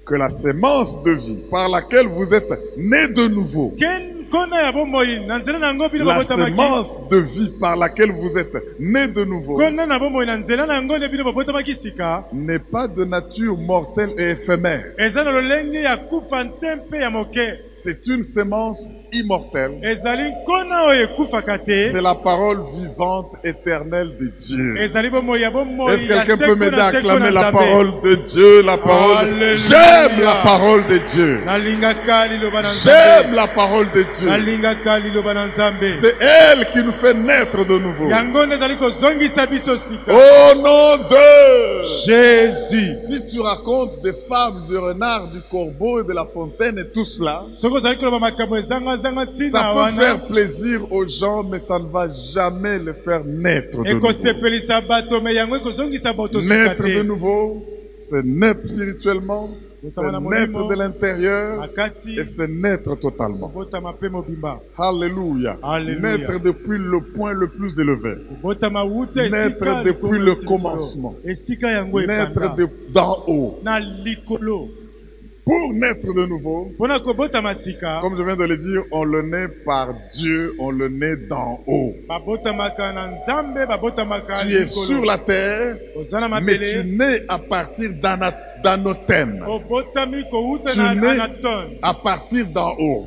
que la semence de vie par laquelle vous êtes nés de nouveau, la semence de vie par laquelle vous êtes nés de nouveau, n'est pas de nature mortelle et éphémère. C'est une semence immortelle. C'est la parole vivante éternelle de Dieu. Est-ce que quelqu'un peut m'aider à acclamer la parole de Dieu? La parole de... J'aime la parole de Dieu. J'aime la parole de Dieu. C'est elle qui nous fait naître de nouveau. Au nom de Jésus. Si tu racontes des fables du renard, du corbeau et de la fontaine et tout cela, ça peut faire plaisir aux gens, mais ça ne va jamais les faire naître de nouveau. Naître de nouveau, c'est naître spirituellement, c'est naître de l'intérieur et c'est naître totalement. Alléluia. Naître depuis le point le plus élevé. Naître depuis le commencement. Naître d'en haut. Pour naître de nouveau, comme je viens de le dire, on le naît par Dieu, on le naît d'en haut. Tu es sur la terre, mais tu nais à partir d'Anothem. Tu nais à partir d'en haut.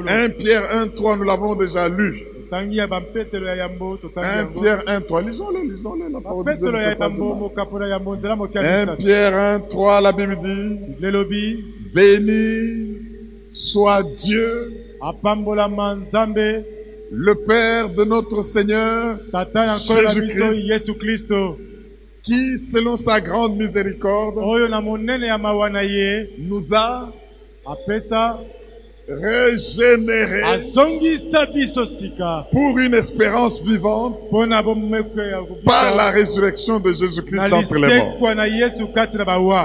1 Pierre 1, 3, nous l'avons déjà lu. 1 Pierre 1, 3, lisons-le, la parole de Dieu. 1 Pierre 1, 3, la Bible dit: béni soit Dieu, le Père de notre Seigneur Jésus-Christ, qui, selon sa grande miséricorde, nous a régénérés pour une espérance vivante par la résurrection de Jésus-Christ d'entre les morts.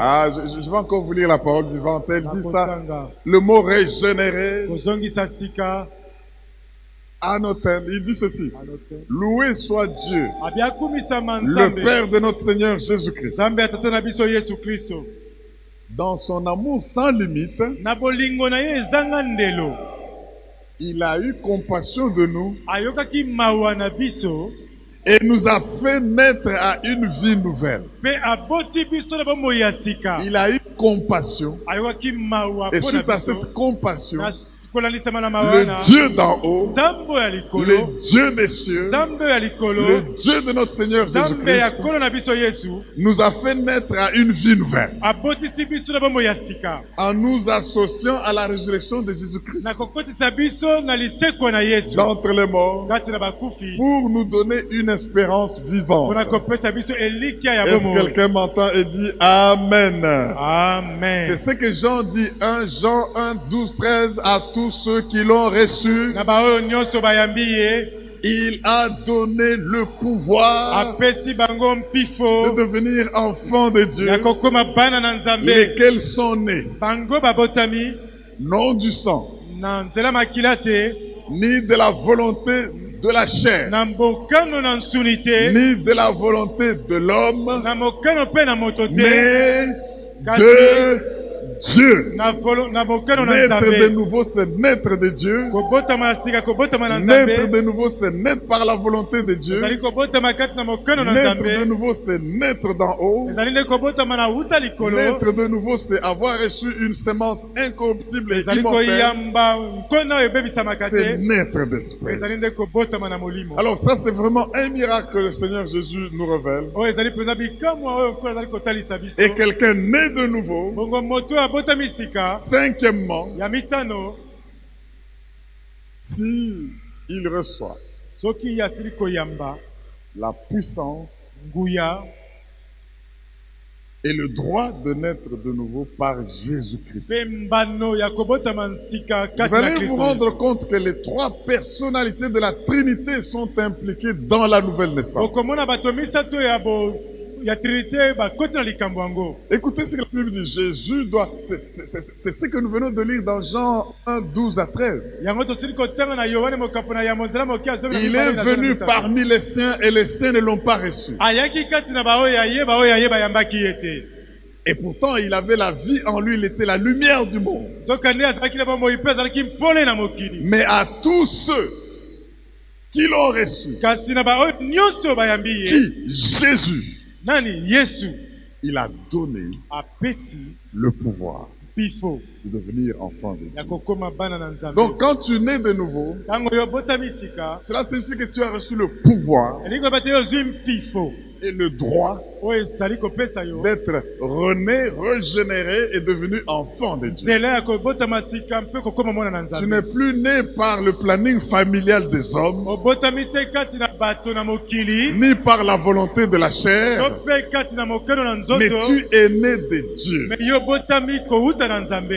Ah, je vais encore vous lire la parole vivante. Elle dit ça. Le mot régénéré. Anoten, il dit ceci. Loué soit Dieu, le Père de notre Seigneur Jésus-Christ. Dans son amour sans limite, il a eu compassion de nous et nous a fait naître à une vie nouvelle. Il a eu compassion et suite à cette compassion, le Dieu d'en haut, le Dieu des cieux, le Dieu de notre Seigneur Jésus-Christ nous a fait naître à une vie nouvelle en nous associant à la résurrection de Jésus-Christ d'entre les morts pour nous donner une espérance vivante. Est-ce que quelqu'un m'entend et dit Amen? Amen. C'est ce que Jean dit, 1 Jean 1, 12, 13 à tous ceux qui l'ont reçu. Il a donné le pouvoir de devenir enfants de Dieu, lesquels sont nés non du sang, ni de la volonté de la chair, ni de la volonté de l'homme, mais de Dieu. Naître de nouveau, c'est naître de Dieu. Naître de nouveau, c'est naître par la volonté de Dieu. Naître de nouveau, c'est naître d'en haut. Naître de nouveau, c'est avoir reçu une semence incorruptible et immortelle. C'est naître d'esprit. Alors ça, c'est vraiment un miracle que le Seigneur Jésus nous révèle. Et quelqu'un naît de nouveau. Cinquièmement, si il reçoit la puissance et le droit de naître de nouveau par Jésus-Christ. Vous allez vous rendre compte que les trois personnalités de la Trinité sont impliquées dans la nouvelle naissance. Écoutez ce que la Bible dit. Jésus doit... C'est ce que nous venons de lire dans Jean 1, 12 à 13. Il est venu parmi les siens et les siens ne l'ont pas reçu. Et pourtant, il avait la vie en lui, il était la lumière du monde. Mais à tous ceux qui l'ont reçu, qui? Jésus. Il a donné le pouvoir de devenir enfant de Dieu. Donc quand tu nais de nouveau, cela signifie que tu as reçu le pouvoir et le droit d'être rené, régénéré et devenu enfant de Dieu. Tu n'es plus né par le planning familial des hommes, ni par la volonté de la chair, mais tu es né de Dieu.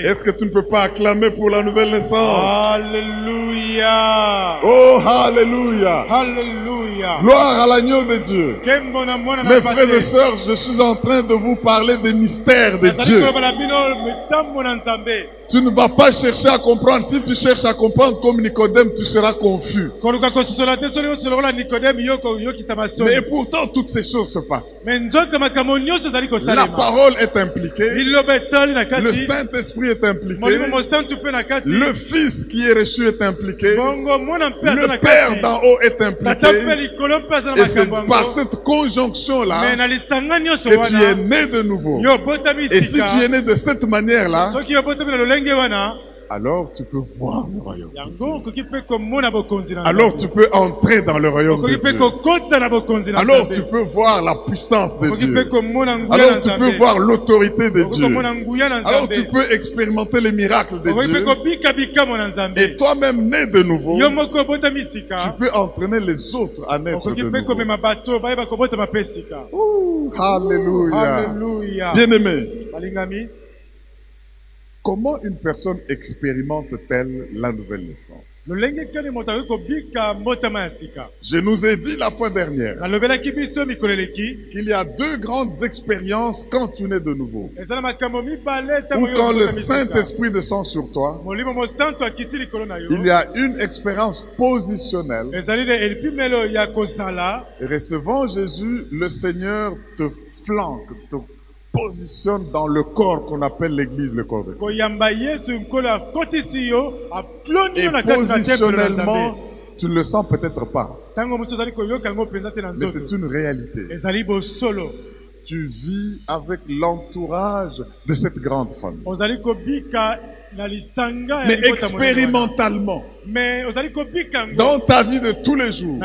Est-ce que tu ne peux pas acclamer pour la nouvelle naissance? Alléluia. Oh, alléluia. Alléluia. Gloire à l'agneau de Dieu. Mes frères et sœurs, je suis en train de vous parler des mystères de Dieu. Tu ne vas pas chercher à comprendre. Si tu cherches à comprendre comme Nicodème, tu seras confus. Mais pourtant, toutes ces choses se passent. La parole est impliquée. Le Saint-Esprit est impliqué. Le Fils qui est reçu est impliqué. Le Père d'en haut est impliqué. Et c'est par cette conjonction-là que tu es né de nouveau. Et si tu es né de cette manière-là, alors tu peux voir le royaume de Dieu. Alors tu peux entrer dans le royaume de Dieu. Alors tu peux voir la puissance de Dieu. Alors tu peux voir l'autorité de Dieu. Alors tu peux expérimenter les miracles de Dieu. Et toi-même né de nouveau, tu peux entraîner les autres à naître de nouveau. Alléluia. Bien-aimé, Comment une personne expérimente-t-elle la nouvelle naissance? Je nous ai dit la fois dernière qu'il y a deux grandes expériences quand tu nais de nouveau. Ou quand le Saint-Esprit descend sur toi, il y a une expérience positionnelle. Et recevant Jésus, le Seigneur te flanque, te positionne dans le corps qu'on appelle l'église, le corps de Christ. Et positionnellement, tu ne le sens peut-être pas, mais c'est une réalité. Tu vis avec l'entourage de cette grande famille. Mais expérimentalement, dans ta vie de tous les jours,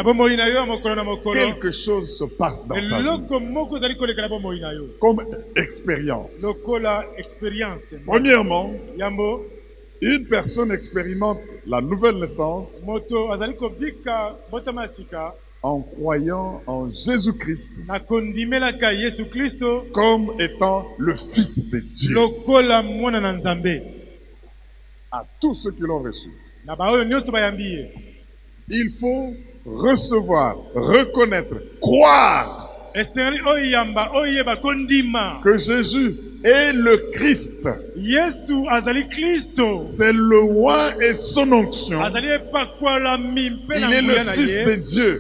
quelque chose se passe dans ta vie. Comme expérience. Premièrement, une personne expérimente la nouvelle naissance en croyant en Jésus-Christ comme étant le Fils de Dieu. À tous ceux qui l'ont reçu, il faut recevoir, reconnaître, croire que Jésus est le Christ. C'est le roi et son onction. Il est le Fils de Dieu.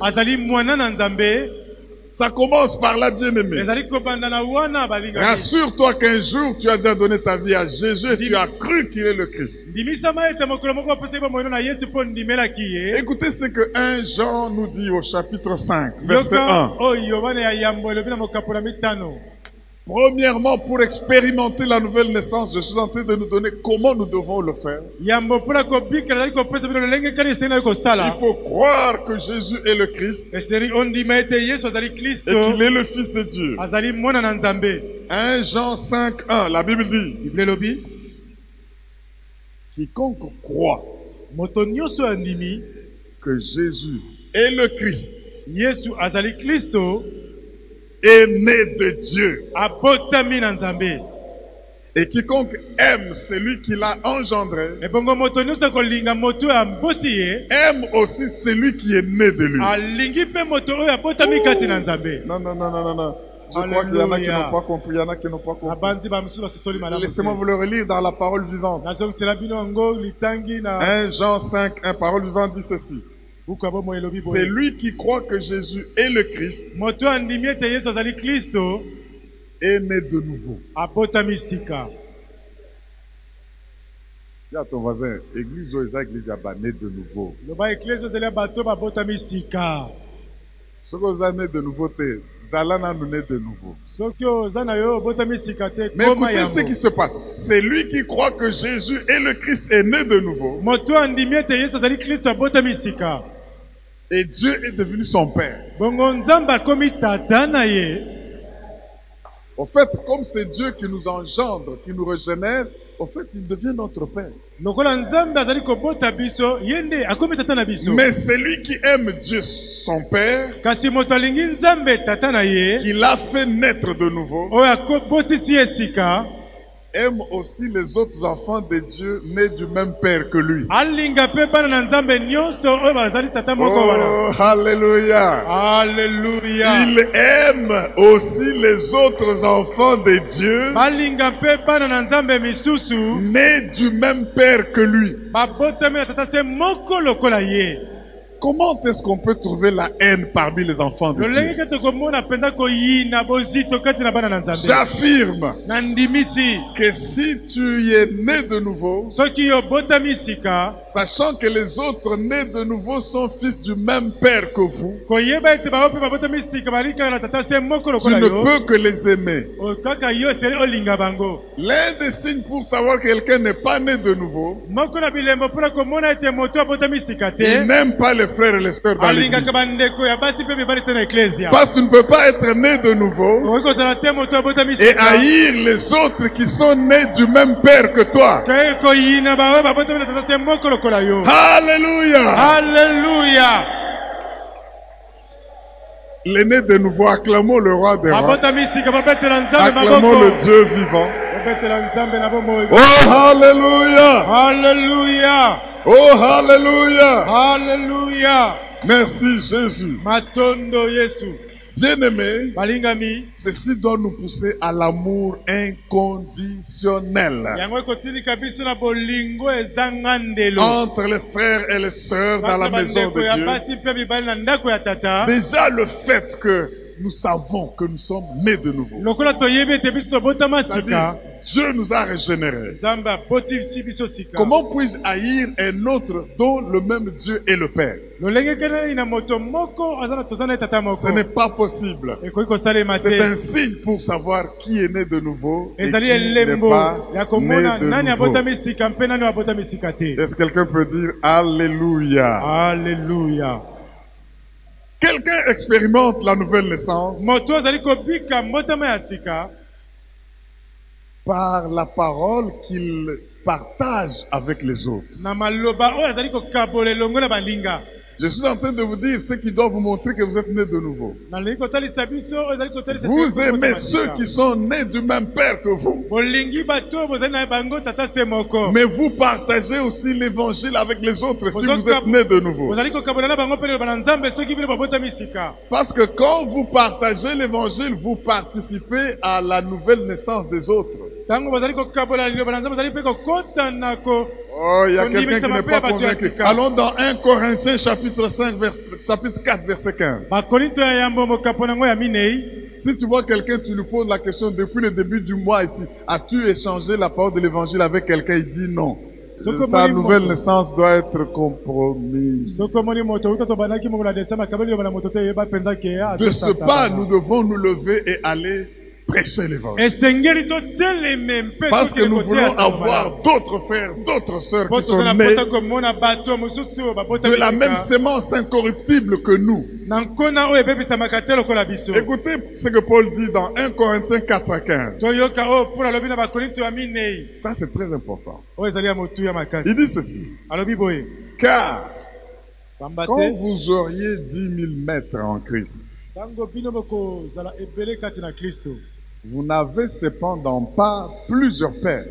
Ça commence par là, bien-aimé. Rassure-toi qu'un jour, tu as déjà donné ta vie à Jésus et tu as cru qu'il est le Christ. Écoutez ce que 1 Jean nous dit au chapitre 5, verset 1. Premièrement, pour expérimenter la nouvelle naissance, je suis en train de nous donner comment nous devons le faire. Il faut croire que Jésus est le Christ et qu'il est le Fils de Dieu. 1 Jean 5, 1, la Bible dit: quiconque croit que Jésus est le Christ est né de Dieu. Et quiconque aime celui qui l'a engendré aime aussi celui qui est né de lui. Non. Je crois qu'il y en a qui n'ont pas compris, il y en a qui n'ont pas compris. Laissez-moi vous le relire dans la parole vivante. 1 Jean 5, 1, parole vivante dit ceci: c'est lui qui croit que Jésus est le Christ est né de nouveau. Dis à ton voisin, église ou église a né de nouveau. Ce que vous avez né de nouveau, Zalana nous né de nouveau. Mais écoutez ce qui se passe. C'est lui qui croit que Jésus est le Christ est né de nouveau. Et Dieu est devenu son Père. Au fait, comme c'est Dieu qui nous engendre, qui nous régénère, au fait, il devient notre Père. Mais celui qui aime Dieu, son Père, qui l'a fait naître de nouveau, aime aussi les autres enfants de Dieu nés du même Père que lui. Oh, alléluia. Alléluia. Il aime aussi les autres enfants de Dieu nés du même Père que lui. Comment est-ce qu'on peut trouver la haine parmi les enfants de Dieu? J'affirme que si tu es né de nouveau, sachant que les autres nés de nouveau sont fils du même Père que vous, tu ne peux que les aimer. L'un des signes pour savoir que quelqu'un n'est pas né de nouveau, il n'aime pas les frères et les sœurs dans l'église. Parce que tu ne peux pas être né de nouveau et haïr les autres qui sont nés du même Père que toi. Alléluia. Alléluia. Les nés de nouveau, acclamons le roi des rois. Acclamons le Dieu vivant. Oh, Alléluia. Alléluia. Oh, Alléluia. Alléluia. Merci Jésus. Matondo Yesu. Bien-aimés, Balingami. ceci doit nous pousser à l'amour inconditionnel entre les frères et les sœurs dans la maison de Dieu. Déjà le fait que nous savons que nous sommes nés de nouveau. C'est-à-dire, Dieu nous a régénérés. Comment puis-je haïr un autre dont le même Dieu est le Père? Ce n'est pas possible. C'est un signe pour savoir qui est né de nouveau et qui n'est pas né de nouveau. Est-ce que quelqu'un peut dire Alléluia? Alléluia. Quelqu'un expérimente la nouvelle naissance par la parole qu'il partage avec les autres. Je suis en train de vous dire ce qui doit vous montrer que vous êtes nés de nouveau. Vous aimez ceux qui sont nés du même Père que vous. Mais vous partagez aussi l'évangile avec les autres si vous êtes nés de nouveau. Parce que quand vous partagez l'évangile, vous participez à la nouvelle naissance des autres. Oh, il y a quelqu'un qui n'est pas convaincu. Allons dans 1 Corinthiens chapitre 4 verset 15. Si tu vois quelqu'un, tu lui poses la question depuis le début du mois ici. As-tu échangé la parole de l'évangile avec quelqu'un? Il dit non. Sa nouvelle naissance doit être compromise. De ce pas, nous devons nous lever et aller prêcher l'évangile. Parce que nous voulons avoir d'autres frères, d'autres sœurs qui sont nés de la même sémence incorruptible que nous. Écoutez ce que Paul dit dans 1 Corinthiens 4:15. Ça c'est très important. Il dit ceci. Car quand vous auriez 10 000 maîtres en Christ, vous n'avez cependant pas plusieurs pères.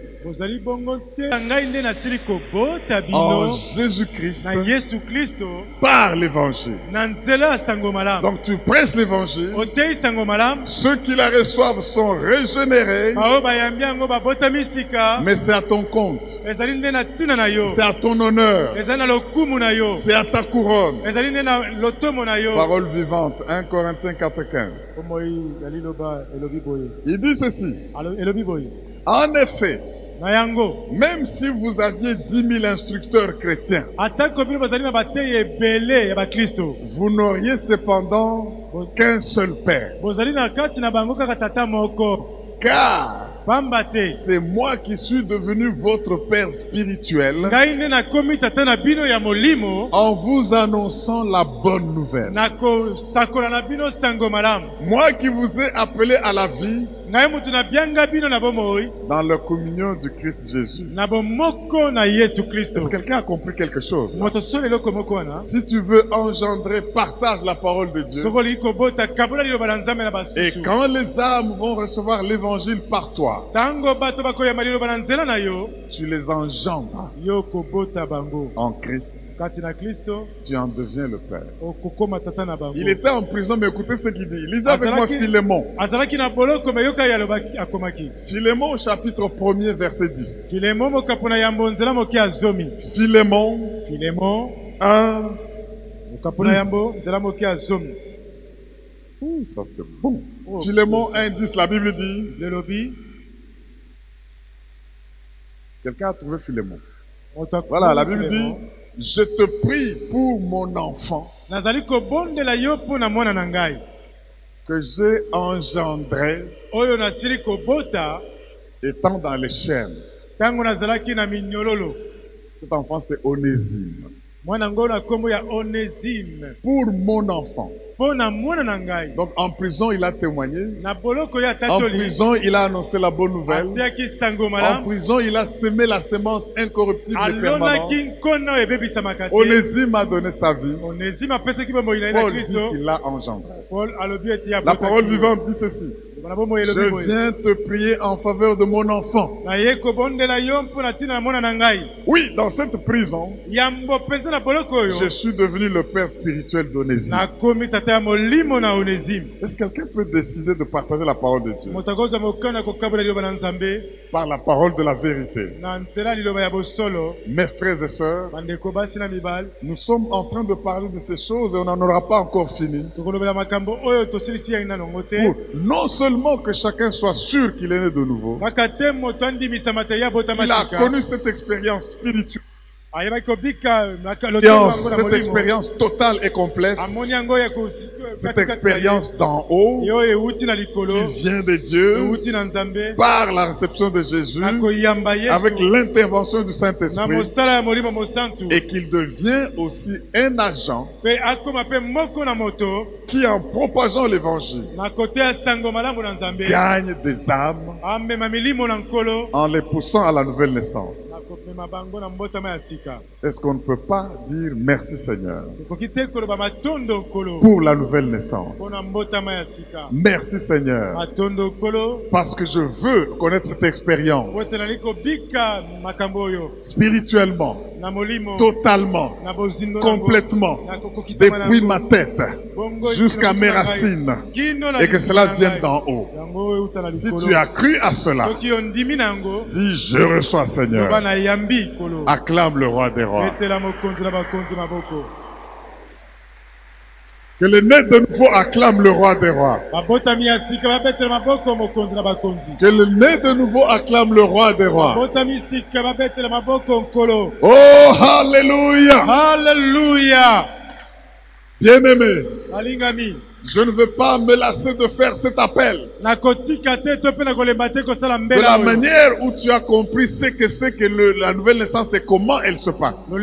En Jésus-Christ, par l'évangile. Donc tu prêches l'évangile. Ceux qui la reçoivent sont régénérés. Mais c'est à ton compte. C'est à ton honneur. C'est à ta couronne. Parole vivante, 1 Corinthiens 4:15. Il dit ceci. En effet, même si vous aviez 10 000 instructeurs chrétiens, vous n'auriez cependant qu'un seul Père. Car c'est moi qui suis devenu votre Père spirituel en vous annonçant la bonne nouvelle. Moi qui vous ai appelé à la vie dans la communion du Christ Jésus. Est-ce que quelqu'un a compris quelque chose? Si tu veux engendrer, partage la parole de Dieu. Et quand les âmes vont recevoir l'évangile par toi, tu les engendres en Christ. Tu en deviens le Père. Il était en prison, mais écoutez ce qu'il dit. Lisez avec moi Philémon. Philémon chapitre 1er verset 10. Philémon 1 10. Ça c'est bon. Philémon 1:10, la Bible dit. Quelqu'un a trouvé Philémon? Voilà, la Bible dit. Je te prie pour mon enfant que j'ai engendré étant dans les chaînes. Cet enfant c'est Onésime. Pour mon enfant. Donc en prison il a témoigné. En prison il a annoncé la bonne nouvelle. En prison il a semé la semence incorruptible et permanente. Onésime a donné sa vie. Paul dit qu'il l'a engendré. La parole vivante dit ceci. Je viens te prier en faveur de mon enfant. Oui, dans cette prison, je suis devenu le père spirituel d'Onésime. Est-ce que quelqu'un peut décider de partager la parole de Dieu par la parole de la vérité? Mes frères et sœurs, nous sommes en train de parler de ces choses et on n'en aura pas encore fini. Non seulement que chacun soit sûr qu'il est né de nouveau, qu'il a connu cette expérience spirituelle, cette expérience totale et complète, cette expérience d'en haut qui vient de Dieu par la réception de Jésus avec l'intervention du Saint-Esprit, et qu'il devient aussi un agent qui, en propageant l'évangile, gagne des âmes en les poussant à la nouvelle naissance. Est-ce qu'on ne peut pas dire merci Seigneur pour la nouvelle naissance? Merci Seigneur parce que je veux connaître cette expérience spirituellement, totalement, complètement, depuis ma tête jusqu'à mes racines, et que cela vienne d'en haut. Si tu as cru à cela, dis je reçois Seigneur. Acclame le roi des rois. Que le né de nouveau acclame le roi des rois. Que le né de nouveau acclame le roi des rois. Oh, alléluia. Alléluia. Bien-aimé, je ne veux pas me lasser de faire cet appel. De la manière où tu as compris ce que c'est que la nouvelle naissance et comment elle se passe.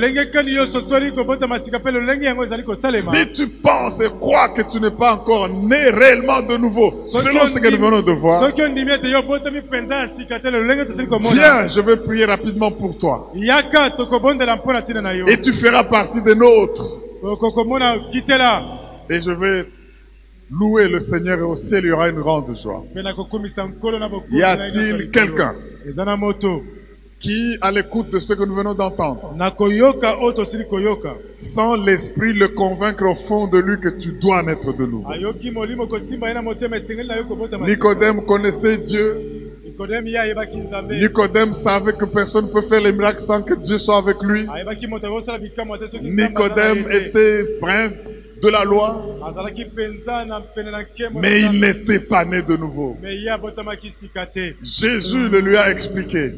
Si tu penses et crois que tu n'es pas encore né réellement de nouveau, selon ce que nous venons de voir, viens, je vais prier rapidement pour toi. Et tu feras partie des nôtres. Et je vais louer le Seigneur, et au ciel il y aura une grande joie. Y a-t-il quelqu'un qui, à l'écoute de ce que nous venons d'entendre, sans l'esprit le convaincre au fond de lui que tu dois naître de nouveau? Nicodème connaissait Dieu. Nicodème savait que personne ne peut faire les miracles sans que Dieu soit avec lui. Nicodème était prince de la loi, mais il n'était pas né de nouveau. Jésus le lui a expliqué.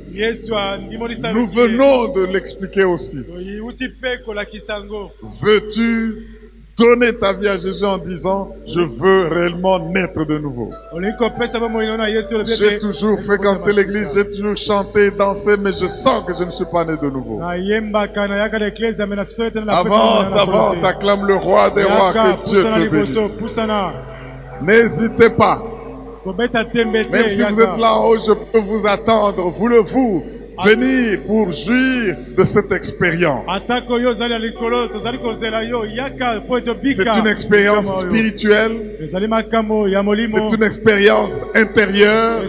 Nous venons de l'expliquer aussi. Veux-tu donner ta vie à Jésus en disant je veux réellement naître de nouveau? J'ai toujours fréquenté l'église, j'ai toujours chanté, dansé, mais je sens que je ne suis pas né de nouveau. Avance, avance, acclame le roi des rois, que Dieu te bénisse. N'hésitez pas. Même si vous êtes là en haut, je peux vous attendre. Voulez-vous venir pour jouir de cette expérience? C'est une expérience spirituelle. C'est une expérience intérieure.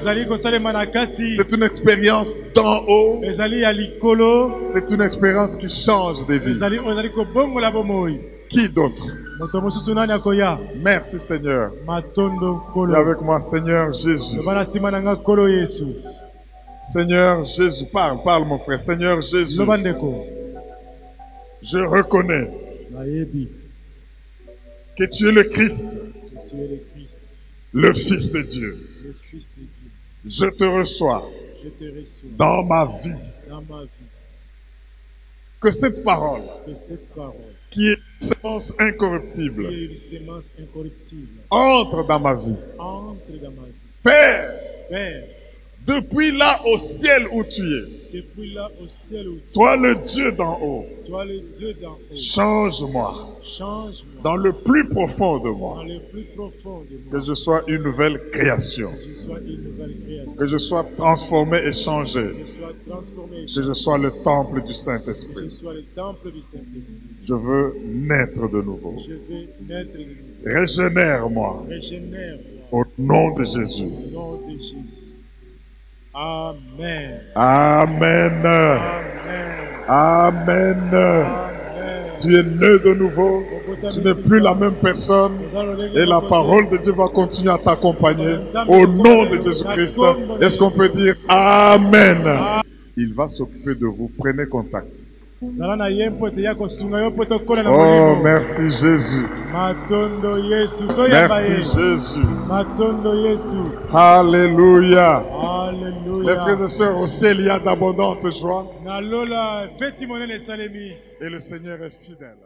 C'est une expérience d'en haut. C'est une expérience qui change des vies. Qui d'autre? Merci Seigneur. Et avec moi Seigneur Jésus. Seigneur Jésus, parle mon frère. Seigneur Jésus, je reconnais que tu es le Christ, le Fils de Dieu. Je te reçois dans ma vie. Que cette parole, qui est une semence incorruptible, entre dans ma vie. Père, depuis là au ciel où tu es, toi le Dieu d'en haut, change-moi dans le plus profond de moi, que je sois une nouvelle création, que je sois transformé et changé, que je sois le temple du Saint-Esprit. Je veux naître de nouveau. Régénère-moi Au nom de Jésus. Au nom de Jésus. Amen. Amen. Amen. Amen. Amen. Tu es né de nouveau. Tu n'es plus la même personne. Et la parole de Dieu va continuer à t'accompagner. Au nom de Jésus-Christ. Est-ce qu'on peut dire Amen? Il va s'occuper de vous. Prenez contact. Oh, merci Jésus. Merci Jésus. Alléluia. Les frères et sœurs, au ciel, il y a d'abondantes joies. Et le Seigneur est fidèle.